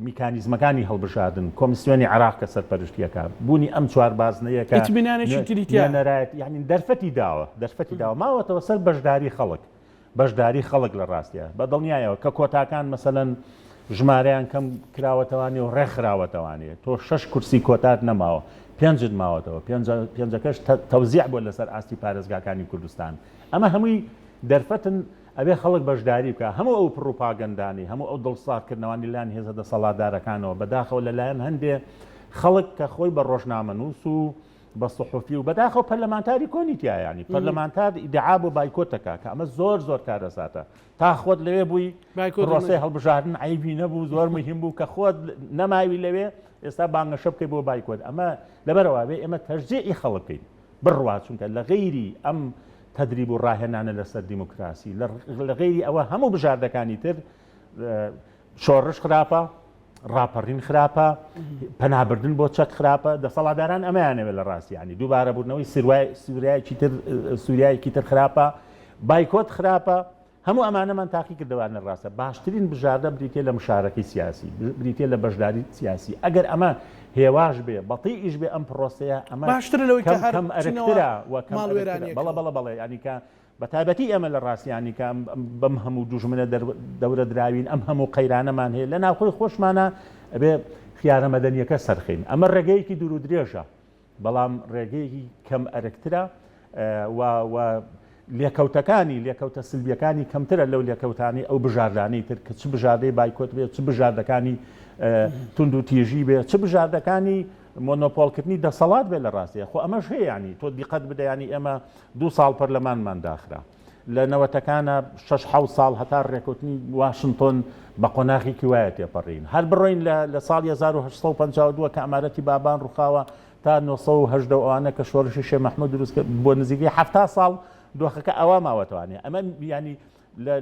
میکانیزمەکانی هەڵبژاردن کۆمیسیۆنی عراق کە سەرپەرشتیەکە بوونی ئەم چوار بازنەیە کە ئیتمینانێکی تریتیان نەرایەت یعنی دەرفەتی داوە ماوەتەوە سەر بەشداری خەڵک لە ڕاستیە بە دڵنیایەوە کە کۆتاکان مەسەلەن ژمارەیان کەم کراوەتەوانی و ڕێکخراوەتەوانێت تۆ 6 کورسی کۆتات نەماوە 5 ماوەتەوە 5ەکەش تەوزیع بووە لەسەر ئاستی پارێزگاکانی کوردستان ئەمە هەمووی دەرفەتن ئەبێ خەڵک بەشداری بکە هەموو ئەو پروپاگەندانی هەموو ئەو دڵساتکردنەوەی لایەن هێزە دەسەڵاتدارەکانەوە بەداخەوە لەلایەن هەندێ خەڵک کە خۆی بە ڕۆژنامەنووس و بە سوحوفی و بەداخەوە پەرلەمانتاری کۆنیتیایانی پەرلەمانتار ئیدعا بۆ بایکۆتەکە کە ئەمە زۆر کارەساتە تا خۆت لەوێ بووی پرۆسەی هەڵبژاردن عیبی نەبوو زۆر مهم بوو کە خۆت نەماوی لەوێ ئێستا بانگەشە بکەی بۆ بایکۆت ئەمە لەبەرەوە بێ ئێمە تەشجیعی خەڵکین بڕوا چونکە لە غەیری ئەم تدریب و ڕاهێنانە لەسەر دیموکراسی لە غەیری ئەوە هەموو بژاردەکانی تر شۆڕش خراپە ڕاپەڕین خراپە پەنابردن بۆ چەک خراپە دەسەڵاتداران ئەمەیانەوێت لە ڕاستیانی دووبارە بوونەوەی سووریایەکی تر خراپە بایکۆت خراپە هەموو ئەمانەمان تاقی کردوانە ڕاستە باشترین بژاردە بریتێ لە مشارەکەی سیاسی بریتێ لە بەشداری سیاسی ئەگەر ئەمە هێواش بێ بەڵی ئیش بێ ئەم پرۆسەیە ئەمە باشتر لەوەی کە کەم ئەرکترا بەڵێ ینیکە بە تایبەتی ئەمە لە ڕاستیانی کە بەم هەموو دوژمنە دەورە دراوین ئەم هەموو قەیرانەمان هەیە لە ناوخۆی خۆشمانە ئەبێ خیارە مەدەنیەکە سەرخین ئەمە ڕێگەیەکی دوور و درێژە بەڵام ڕێگەیەکی کەم ئەرکترا لێکەوتە سلبیەکانی کەمترە لەو لێکەوتانی ئەو بژاردانەی تر کە چ بژاردەی بایکۆت بێت چ بژاردەکانی تونند و تیژی بێت چ بژاردەکانی مۆنۆپۆلکردنی دەسەڵات بێت لە ڕاستیە خۆ ئەمەش هەیەانی تۆ دیقەت بدەیانی ئێمە 2 ساڵ پەرلەمانمان داخرا لە نەوەتەکانە 6 ساڵ هەتا ڕێکوتنی واشنگتۆن بە قۆناغێکی وایە تێپەڕین هەر بڕۆین لە ساڵی 1852 کە ئەمارەتی بابان ڕووخاوە تا 1970 ئەوانە کە شۆڕشی شێخ مەحموود دروست بۆ نزیکەی 7 ساڵ دۆخەکە ئەوە ماوەتوانێ ئەمە ینی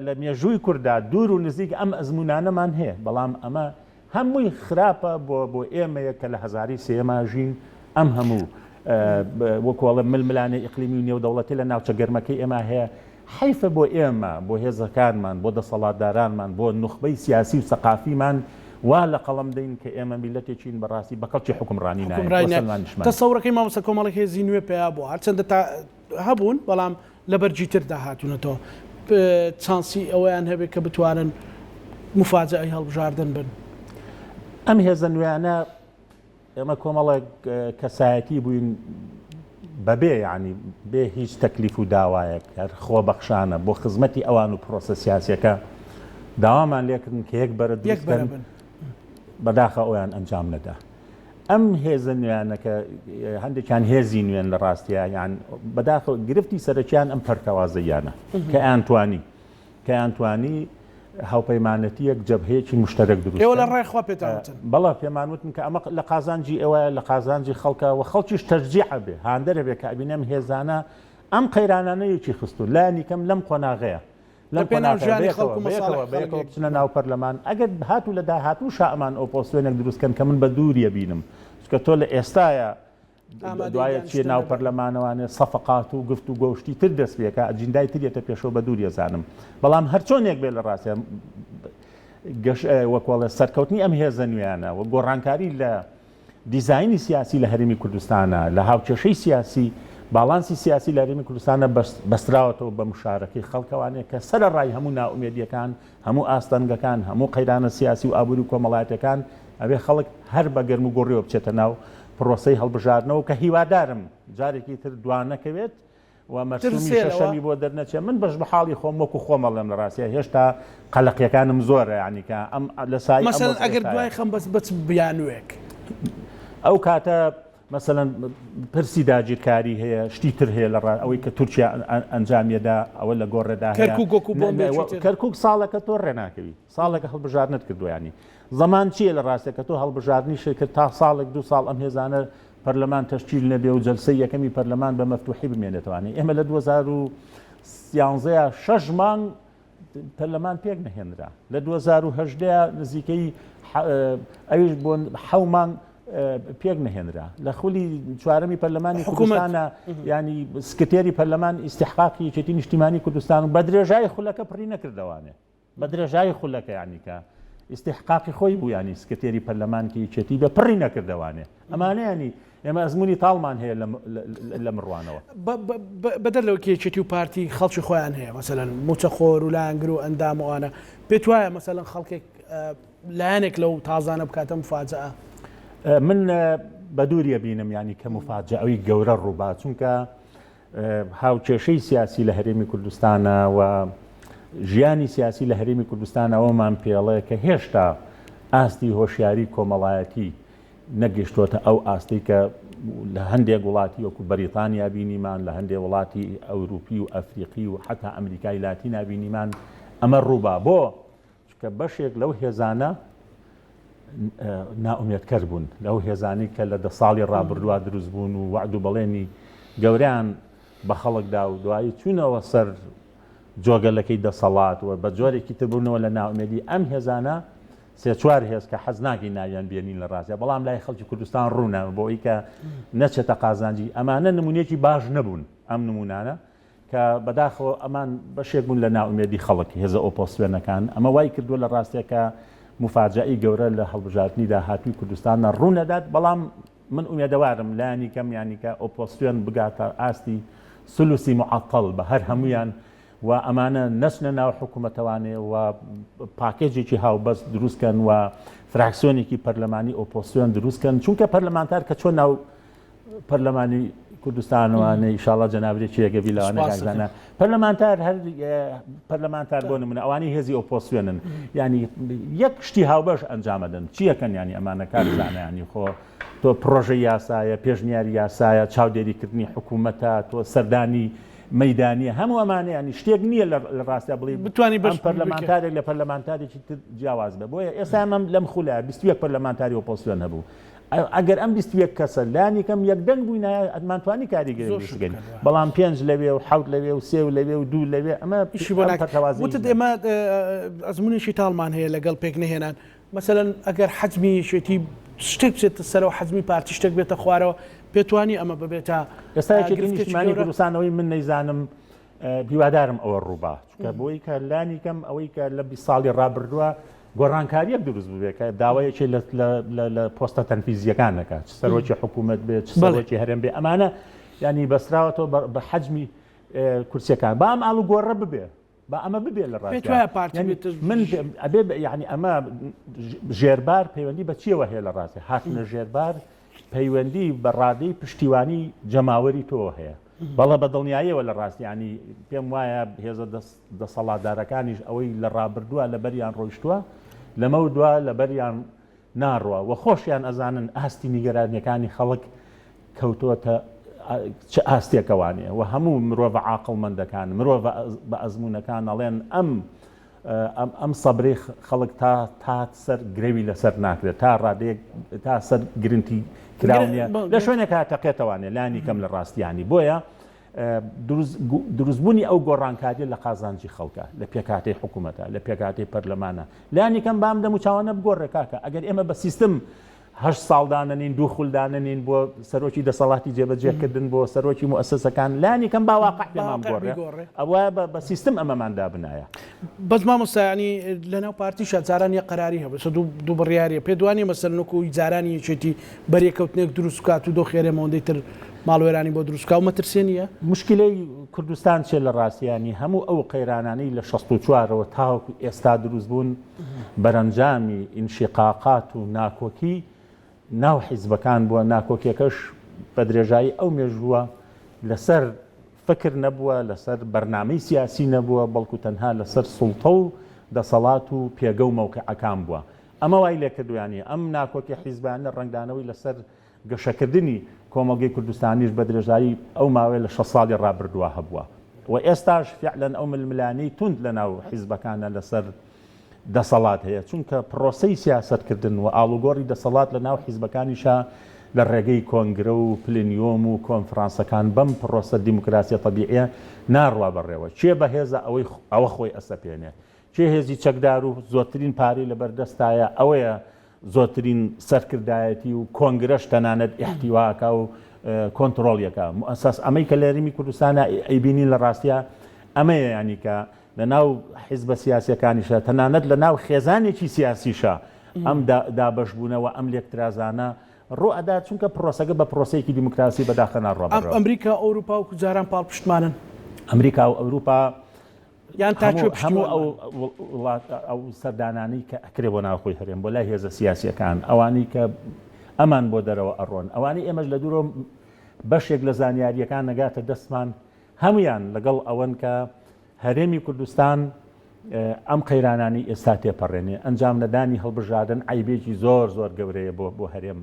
لە مێژووی کووردا دوور و نزیک ئەم ئەزمونانەمان هەیە بەڵام ئەمە هەمووی خراپە بۆ ئێمەیە کە لە هەزاری سێمە ژین ئەم هەموو وەکوڵە ململانەی ئیقلیمی و نێودەوڵەتی لە ناوچە گەرمەکەی ئێمە هەیە حیفە بۆ ئێمە بۆ هێزەکانمان بۆ دەسەڵاتدارانمان بۆ نوخبەی سیاسی و سەقافیمان وا لە قەڵم دەین کە ئێمە میلەتێکین بەڕاستی بەکەڵکی حکمڕانی تەسەورەکەی مامۆستا کۆمەڵی هێزی نوێ پێیا بوو هەرچەندە هەبوون بەڵام لە بەرجیتر داهاتوونەتەوە چانسی ئەوەیان هەبێت کە بتوانن مفاجئەی هەڵبژاردن بن ئەم هێزە نوێیانە ئێمە کۆمەڵێک کەسایەتی بووین بەبێ ینی بێ هیچ تەکلیف و داوایەک هەر خۆبەخشانە بۆ خزمەتی ئەوان و پرۆسە سیاسیەکە داوامان لێکردن کە یەک بەرە دروستکەن بەداخە ئەویان ئەنجام نەدا ئەم هێزە نوێیانەکە هەندێکیان هێزی نوێن لە ڕاستیە یان بەداخە گرفتی سەرەکیان ئەم پەرتەوازەیانە کە ئەیانتوانی هاوپەیمانەتیەک جەبهەیەکی مشتەرەک دروست ئێوە لە ڕێخوا پێتاوتن بەڵا پێمانوتن کە ئەمە لە قازانجی ئێوە لە قازانجی خەڵکەوە خەڵکیش تەرجیح بێ هاندەرە بێ کە ئەبینەم هێزانە ئەم قەیرانانەیەکی خستو لانی کەم لەم قۆناغەیە لەم بچنە ناو پەرلەمان ئەگەر هاتوو لە داهاتوو شائەمان ئۆپۆسیۆنێک دروستکەن کە من بە دووریە بینم چکە تۆ لە ئێستایە دوایە چیە ناو پەرلەمانەوانێ سەفقات و گفت و گۆشتی تر دەست پێکە ئەجیندای ترێتە پێشەوە بە دووریە زانم بەڵام هەرچۆنێک بێ لە ڕاستە وەکوڵە سەرکەوتنی ئەم هێزە نوێیانە و گۆڕانکاری لە دیزاینی سیاسی لە هەرێمی کوردستانە لە هاوکێشەی سیاسی باڵانسی سیاسی لە هەرێمی کوردستانە بەستراوەتەوە بە مشارەکەی خەڵکەوانەیە کە سەرەڕای هەموو ناومێدیەکان هەموو ئاستەنگەکان هەموو قەیرانە سیاسی و ئابووری و کۆمەڵایەتەکان ئەبێ خەڵک هەر بە گەرم و گۆڕیەوە بچێتە ناو پرۆسەی هەڵبژاردنەوە کە هیوادارم جارێکی تر دوانەکەوێت و مەرسومی شەشەمی بۆ دەرنەچێت من بەش بە حاڵی خۆم وەکو خۆمەڵێم لە ڕاستیە هێشتا قەلەقیەکانم زۆرە یعنیکە ئەم لە سای مەسەڵەن ئەگەر دوای خەم بەس بیانوێک ئەو کاتە مەسەڵەن پرسی داگیرکاری هەیە شتی تر هەیە لە ئەوەی کە تورکیا ئەنجامیەدا ئەوە لە گۆڕێدا کەرکک ساڵەکە تۆ ڕێناکەوی ساڵێکە هەڵبژاردنت کردویانی زەمان چیە لە ڕاستەکە تۆ هەڵبژاردننی شێکرد تا ساڵێک 2 ساڵ ئەم هێزانە پەرلەمان تەشکیل نەبێ و جەلسەی یەکەمی پەرلەمان بە مەفتوحی بمێنێتوانی ئێمە لە 2013 6 مانگ پەرلەمان پێک نەهێنرا لە 2018 نزیکەی ئەویش بۆ 7 مانگ پێک نەهێنرا لە خولی چوارەمی پەرلەمانی کوردستانە ینی سکرتێری پەرلەمان ئیستیحقاقی یەکێتی نیشتیمانی کوردستان و بە درێژای خولەکە پڕی نەکردەوانێ بە درێژای خولەکە یانیکە ئیستیحقاقی خۆی بوو ینی سکرتێری پەرلەمانکی یەکێتی بە پڕی نەکردەوانێ ئەمانە ینی ئێمە ئەزمموی تاڵمان هەیە لە مڕوانەوە بەدەر لەو کێچێتی و پارتی خەڵکی خۆیان هەیە مەسەلەن موچەخۆر و لانگر و ئەنداموانە پێت وایە مەسەلەن خەڵکێک لایەنێک لەو تازانە بکاتە مفاجئە من بە دووریە بینم ینی کە مفاجئەوەی گەورە ڕووبا چونکە هاوکێشەی سیاسی لە هەرێمی کوردستانە و ژیانی سیاسی لە هەرێمی کوردستانەوەمان پێڵەیە کە هێشتا ئاستی هۆشیاری کۆمەڵایەتی نەگەشتوتە ئەو ئاستی کە لە هەندێک وڵاتی وەکو بەریتانیا بینیمان لە هەندێک وڵاتی ئەوروپی و ئەفریقی و حتا ئەمریکای لاتینا بینیمان ئەمە ڕووبا بۆ چکە بەشێک لەو هێزانە ناومێدکەر بوون لەو هێزانی کە لە 10 ساڵی ڕابردووە دروست بوون و وعد و بەڵێنی گەوریان بە خەڵکدا و دوایی چوونەوە سەر جۆگەلەکەی دەسەڵات و بە جۆرێکی تربوونەوە لە ناومێدی ئەم هێزانە 3-4 هێز کە حەز ناکەی ناویان بێنین لە ڕاستە بەڵام لای خەڵکی کوردستان ڕوونە بۆ ئەوەی کە نەچێتە قازانجی ئەمانە نمونێکی باش نەبوون ئەم نمونانە کە بەداخەوە ئەمان بەشێک بوون لە ناومێدی خەڵکی هێزە ئۆپۆسیۆنەکان ئەمە وای کردووە لە ڕاستیەکە مفاجعی گەورە لە هەڵبژاردننی داهاتووی کوردستانە ڕوونەدات بەڵام من ئومێدەوارم لایانی کەم یانیکە ئۆپۆسیۆن بگاتە ئاستی سلوسی مععتەڵ بە هەر هەمویان و ئەمانە نەچنە ناو حکوومەتەوانێ و پاکێجێکی هاوبەست دروستکەن و فراکسیۆنێکی پەرلەمانی ئۆپۆسیۆن دروستکەن چونکە پەرلەمانتار کە چۆن ناو پەرلەمانی کوردستانوانە ئیشاڵا جەنابرێکی یەگەبی لەوانەکانە پەرلەمانتار هەر پەرلەمانتار بۆ نمونە ئەوانی هێزی ئۆپۆسیۆنن ینی یەک شتی هاوبەش ئەنجامەدەن چیەکەن ینی ئەمانە کارزانە ینی خۆ تۆ پرۆژەی یاسایە پێشنیاری یاسایە چاودێریکردنی حکوومەتە تۆ سەردانی مەدانیە هەموو ئەمانە ینی شتێک نییە لە ڕاستە بڵێ بتوانانی بەش پەرلەمانتارێک لە پەرلەمانتارێکی جیاواز بە بۆیە ئێستا ئەمەم لەم خولە 21 پەرلەمانتاری ئۆپۆسیۆن هەبوو ئەگەر ئەم 21 کەسە لانی کەم یەکدەنگ بووینە ئەتمانتوانی کاریگەری بەڵام 5 لەوێ و 7 لەوێ و 3 لەوێ و 2 لەوێ ئەمە پیشی بۆ وتت ئێمە ئەزمونێکی تاڵمان هەیە لەگەڵ پێک نهێنان مەسەلەن ئەگەر حەجمی شێتی شتێک بچێتە سەرەوە حەجمی پارتی شتێک بێتە خوارەوە پێتوانی ئەمە ببێتە ئێستاێکیشتمانی کوردستانەوەی من نەیزانم هیوادارم ئەوە ڕووبا چکە بۆی کە لانی کەم ئەوەی کە لە 20 ساڵی ڕابردووە گۆڕانکاریەک دروست بووێت داوایەکی لە پۆستە تەنفیزیەکان نەکات سەرۆکی حکوومەت بێت سەرۆکی هەرێم بێ ئەمانە ینی بەسراوەتەوە بە حەجمی کورسیەکان با ئەم ئاڵو گۆڕە ببێ با ئەمە ببێ لە ڕاستە من ئەبێ ینی ئەمە ژێربار پەیوەندی بە چیەوە هەیە لە ڕاستە هاتنە ژێربار پەیوەندی بە ڕادەی پشتیوانی جەماوەری تۆ هەیە بەڵە بە دڵنیاییەوە لە ڕاستیانی پێم وایە هێزە دەسەڵاتدارەکانیش ئەوەی لە ڕابردووە لە بەریان ڕۆیشتووە لەمە دووە لە بەریان ناڕوە و خۆشیان ئەزانن ئاستی نیگەرانیەکانی خەڵک کەوتۆتە چه ئاستێکەوانەیە و هەموو مرۆڤ عاقڵمەندەکان مرۆڤ بە ئەزمونونەکان ئەڵێن ئەم سەبرەی خەڵک تا سەر گرێوی لەسەر ناکرێت تا ڕادەیەک تا سەر گرنتی کراونیە لە شوێنێکە تەقێتەوانێ لانی کەم لە ڕاستیانی بۆیە دروستبوونی ئەو گۆڕانکاریە لە قازانجی خەڵکە لە پێکاتی حکوومەتە لە پێکاتی پەرلەمانە لانی کەم بام دەموچاوانە بگۆڕێ کاکە ئەگەر ئێمە بە سیستم 8 ساڵدانەنین 2 خولدانەنین بۆ سەرۆکی دەسەڵاتی جێبەجێکردن بۆ سەرۆکی موسسەکان لانی کەم باواقع پێمان بگۆڕێ ئەوە بە سیستم ئەمەماندا بنایە بەس مامۆستایانی لەناو پارتیش جاران یە قەراری هەبێت دوو بڕیاریە پێ دوانی مەسەرنۆک و جارانی یەکێتی بەرێکەوتنێک دروست بکات و دۆ خێرەمەوەندەی تر ماڵوێرانی بۆ دروستکە و مەترسێنیە مشکلەی کوردستان چێ لە ڕاستیانی هەموو ئەو قەیرانانەی لە 64ەوە تاوەکو ئێستا دروست بوون بەرەنجامی ئینشقاقات و ناکۆکی ناو حیزبەکان بووە ناکۆکیەکەش بە درێژایی ئەو مێژووە لەسەر فکر نەبووە لەسەر بەرنامەی سیاسی نەبووە بەڵکو تەنها لەسەر سوڵتە و دەسەڵات و پێگە و مەوقعەکان بووە ئەمە وای لێکردویانی ئەم ناکۆکی حیزبانە ڕنگدانەوەی لەسەر گەشەکردنی کۆمەڵگەی کوردستانیش بە درێژایی ئەو ماوەی لە 6 ساڵی ڕابردووە هەبووە و ئێستاش فعلەن ئەو ململانەی تند لە ناو حیزبەکانە لەسەر دەسەڵات هەیە چونکە پرۆسەی سیاسەتکردن و ئاڵوگۆڕی دەسەڵات لە ناو حیزبەکانیشە لە ڕێگەی کۆنگرە و پلنیۆم و کۆنفرانسەکان بەم پرۆسە دیموکراسی تەبیعیە ناڕوا بەڕێوە چێ بەهێزە ئەوە خۆی ئەسەپێنێ چێ هێزی چەکدار و زۆرترین پارەی لەبەردەستایە ئەوەیە زۆرترین سەرکردایەتی و کۆنگرەش تەنانەت ئیحتیواکە و کۆنتڕۆڵیەکە مؤسەس ئەمەی کە لە هەرێمی کوردستانە ئەیبینی لە ڕاستیە ئەمەیە ینی کە لە ناو حیزبە سیاسیەکانیشە تەنانەت لە ناو خێزانێکی سیاسیشە ئەم دابەشبوونەوە ئەم لێکترازانە ڕۆئەدا چونکە پرۆسەکە بە پرۆسەیەکی دیموکراسی بەداخەنا ڕۆبەڕەوە ئەمریکا ئەوروپا و جاران پاڵپشتمانن ئەمریکا و ئەوروپا یان هەموو ئەو سەردانانی کە ئەکرێ بۆ ناوخۆی هەرێم بۆ لای هێزە سیاسیەکان ئەوانی کە ئەمان بۆ دەرەوە ئەڕۆن ئەوانی ئێمەش لە دوورۆ بەشێک لە زانیاریەکان نەگاتە دەستمان هەمویان لەگەڵ ئەوەن کە هەرێمی کوردستان ئەم قەیرانانی ئێستا تێپەڕێنێ ئەنجام نەدانی هەڵبژاردن عیبێکی زۆر زۆر گەورەیە بۆ هەرێم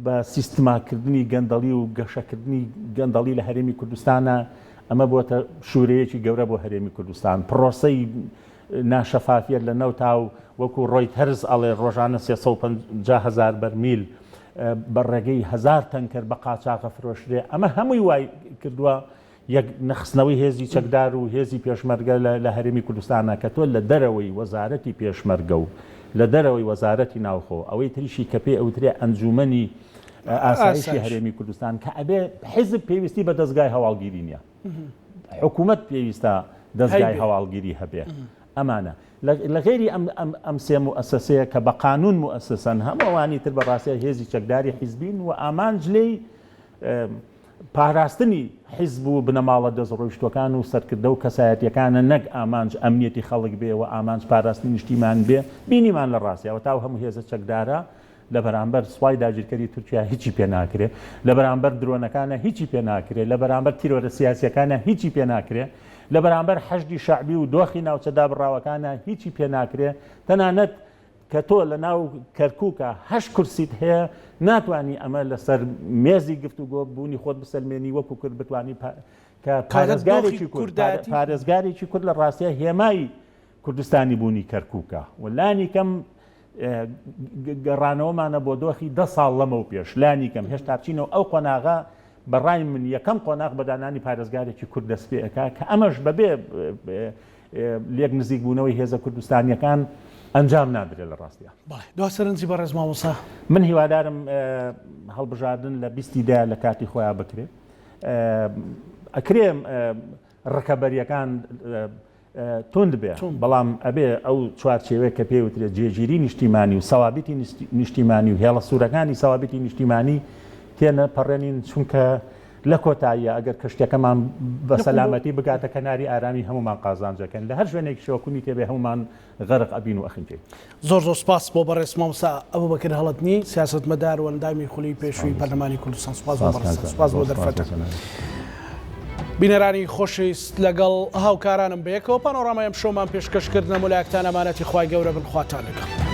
بە سیستماکردنی گەندەڵی و گەشەکردنی گەندەڵی لە هەرێمی کوردستانە ئەمە بۆتە شوورەیەکی گەورە بۆ هەرێمی کوردستان پرۆسەی ناشەفافیت لە نەوتاو وەکو ڕۆیت هەرز ئەڵێ ڕۆژانە 350,000 بەرمیل بە ڕێگەی 1000 تەنکەر بە قاچاقە فرۆشرێ ئەمە هەمووی وای کردووە یەک نەخستنەوەی هێزی چەکدار و هێزی پێشمەرگە لە هەرێمی کوردستانە کە تۆ لە دەرەوەی وەزارەتی پێشمەرگە و لە دەرەوەی وەزارەتی ناوخۆ ئەوەی تریشی کە پێ ئەوترێ ئەنجومەنی ئاسایشی هەرێمی کوردستان کە ئەبێ حیزب پێویستی بە دەستگای هەواڵگیری نیە حکوومەت پێویستە دەستگای هەواڵگیری هەبێ ئەمانە لە غێری ئەم سێ موسسەیە کە بە قانون موسسن هەمووانی تر بەڕاستە هێزی چەکداری حیزبین و ئامانج لێی پاراستنی حیزب و بنەماڵە دەستڕۆیشتوەکان و سەرکردە و کەسایەتیەکانە نەک ئامانج ئەمنیەتی خەڵک بێ و ئامانج پاراستنی نیشتیمان بێ بینیمان لە ڕاستیەوە تا هەموو هێزە چەکدارە لە بەرامبەر سوپای داگیرکەری تورکیا هیچی پێ ناکرێت لە بەرامبەر درۆنەکانە هیچی پێ ناکرێت لە بەرامبەر تیرۆرە سیاسیەکانە هیچی پێ ناکرێت لە بەرامبەر حەشدی شعبی و دۆخی ناوچەدا بڕاوەکانە هیچی پێ ناکرێت تەنانەت کە تۆ لە ناو کەرکووکە 8 کورسیت هەیە ناتوانانی ئەمە لەسەر مێزی گفتوگۆ بوونی خۆت بسەلمێنی وەکو کرد بتوانانی کە پارێزگارێکی کورد لە ڕاستیە هێمای کوردستانی بوونی کەرکووکە وەلانی کەم گەڕانەوەمانە بۆ دۆخی 10 ساڵ لەمە و پێش لانی کەم هێشتا بچینەوە ئەو قۆناغا بەڕای من یەکەم قۆناغ بەدانانی پارێزگارێکی کورد دەست پێەکە کە ئەمەش بەبێ لێک نزیک بوونەوەی هێزە کوردستانیەکان ئەنجام نادرێت لە ڕاستیە. دو سەرنجی بەڕێز مامۆستا من هیوادارم هەڵبژاردن لە بیستیدا لە کاتی خۆیان بکرێت ئەکرێم ڕکەبەریەکان تند بێ بەڵام ئەبێ ئەو چوارچێوەیە کە پێوترێت جێگیری نیشتیمانی و سەوابیتی نیشتیمانی و هێڵە سوورەکانی سەوابیتی نیشتیمانی تێنە پەڕێنین چونکە لە کۆتاییە ئەگەر کەشتەکەمان بە سەلامەتی بگاتە کەناری ئارامی هەمومان قازانجەکەن لە هەر شوێنێک شەوەکومی تێبێ هەمومان غەرق ئەبین و ئەخینجێ. زۆر سپاس بۆ بەڕێز مامۆستا ئەبوبەکر هەڵەتنی سیاسەتمەدار و ئەندامی خولی پێشووی پەرلەمانی کوردستان. سپاس بۆ دەرفەتە. بینەرانی خۆشەویست لەگەڵ هاوکارانم بەیەکەوە پانۆڕامای ئەم شۆمان پێشکەشکردنە مولایەکتان ئەمانەتی خوای گەورە بن خواتان لەگەڵ.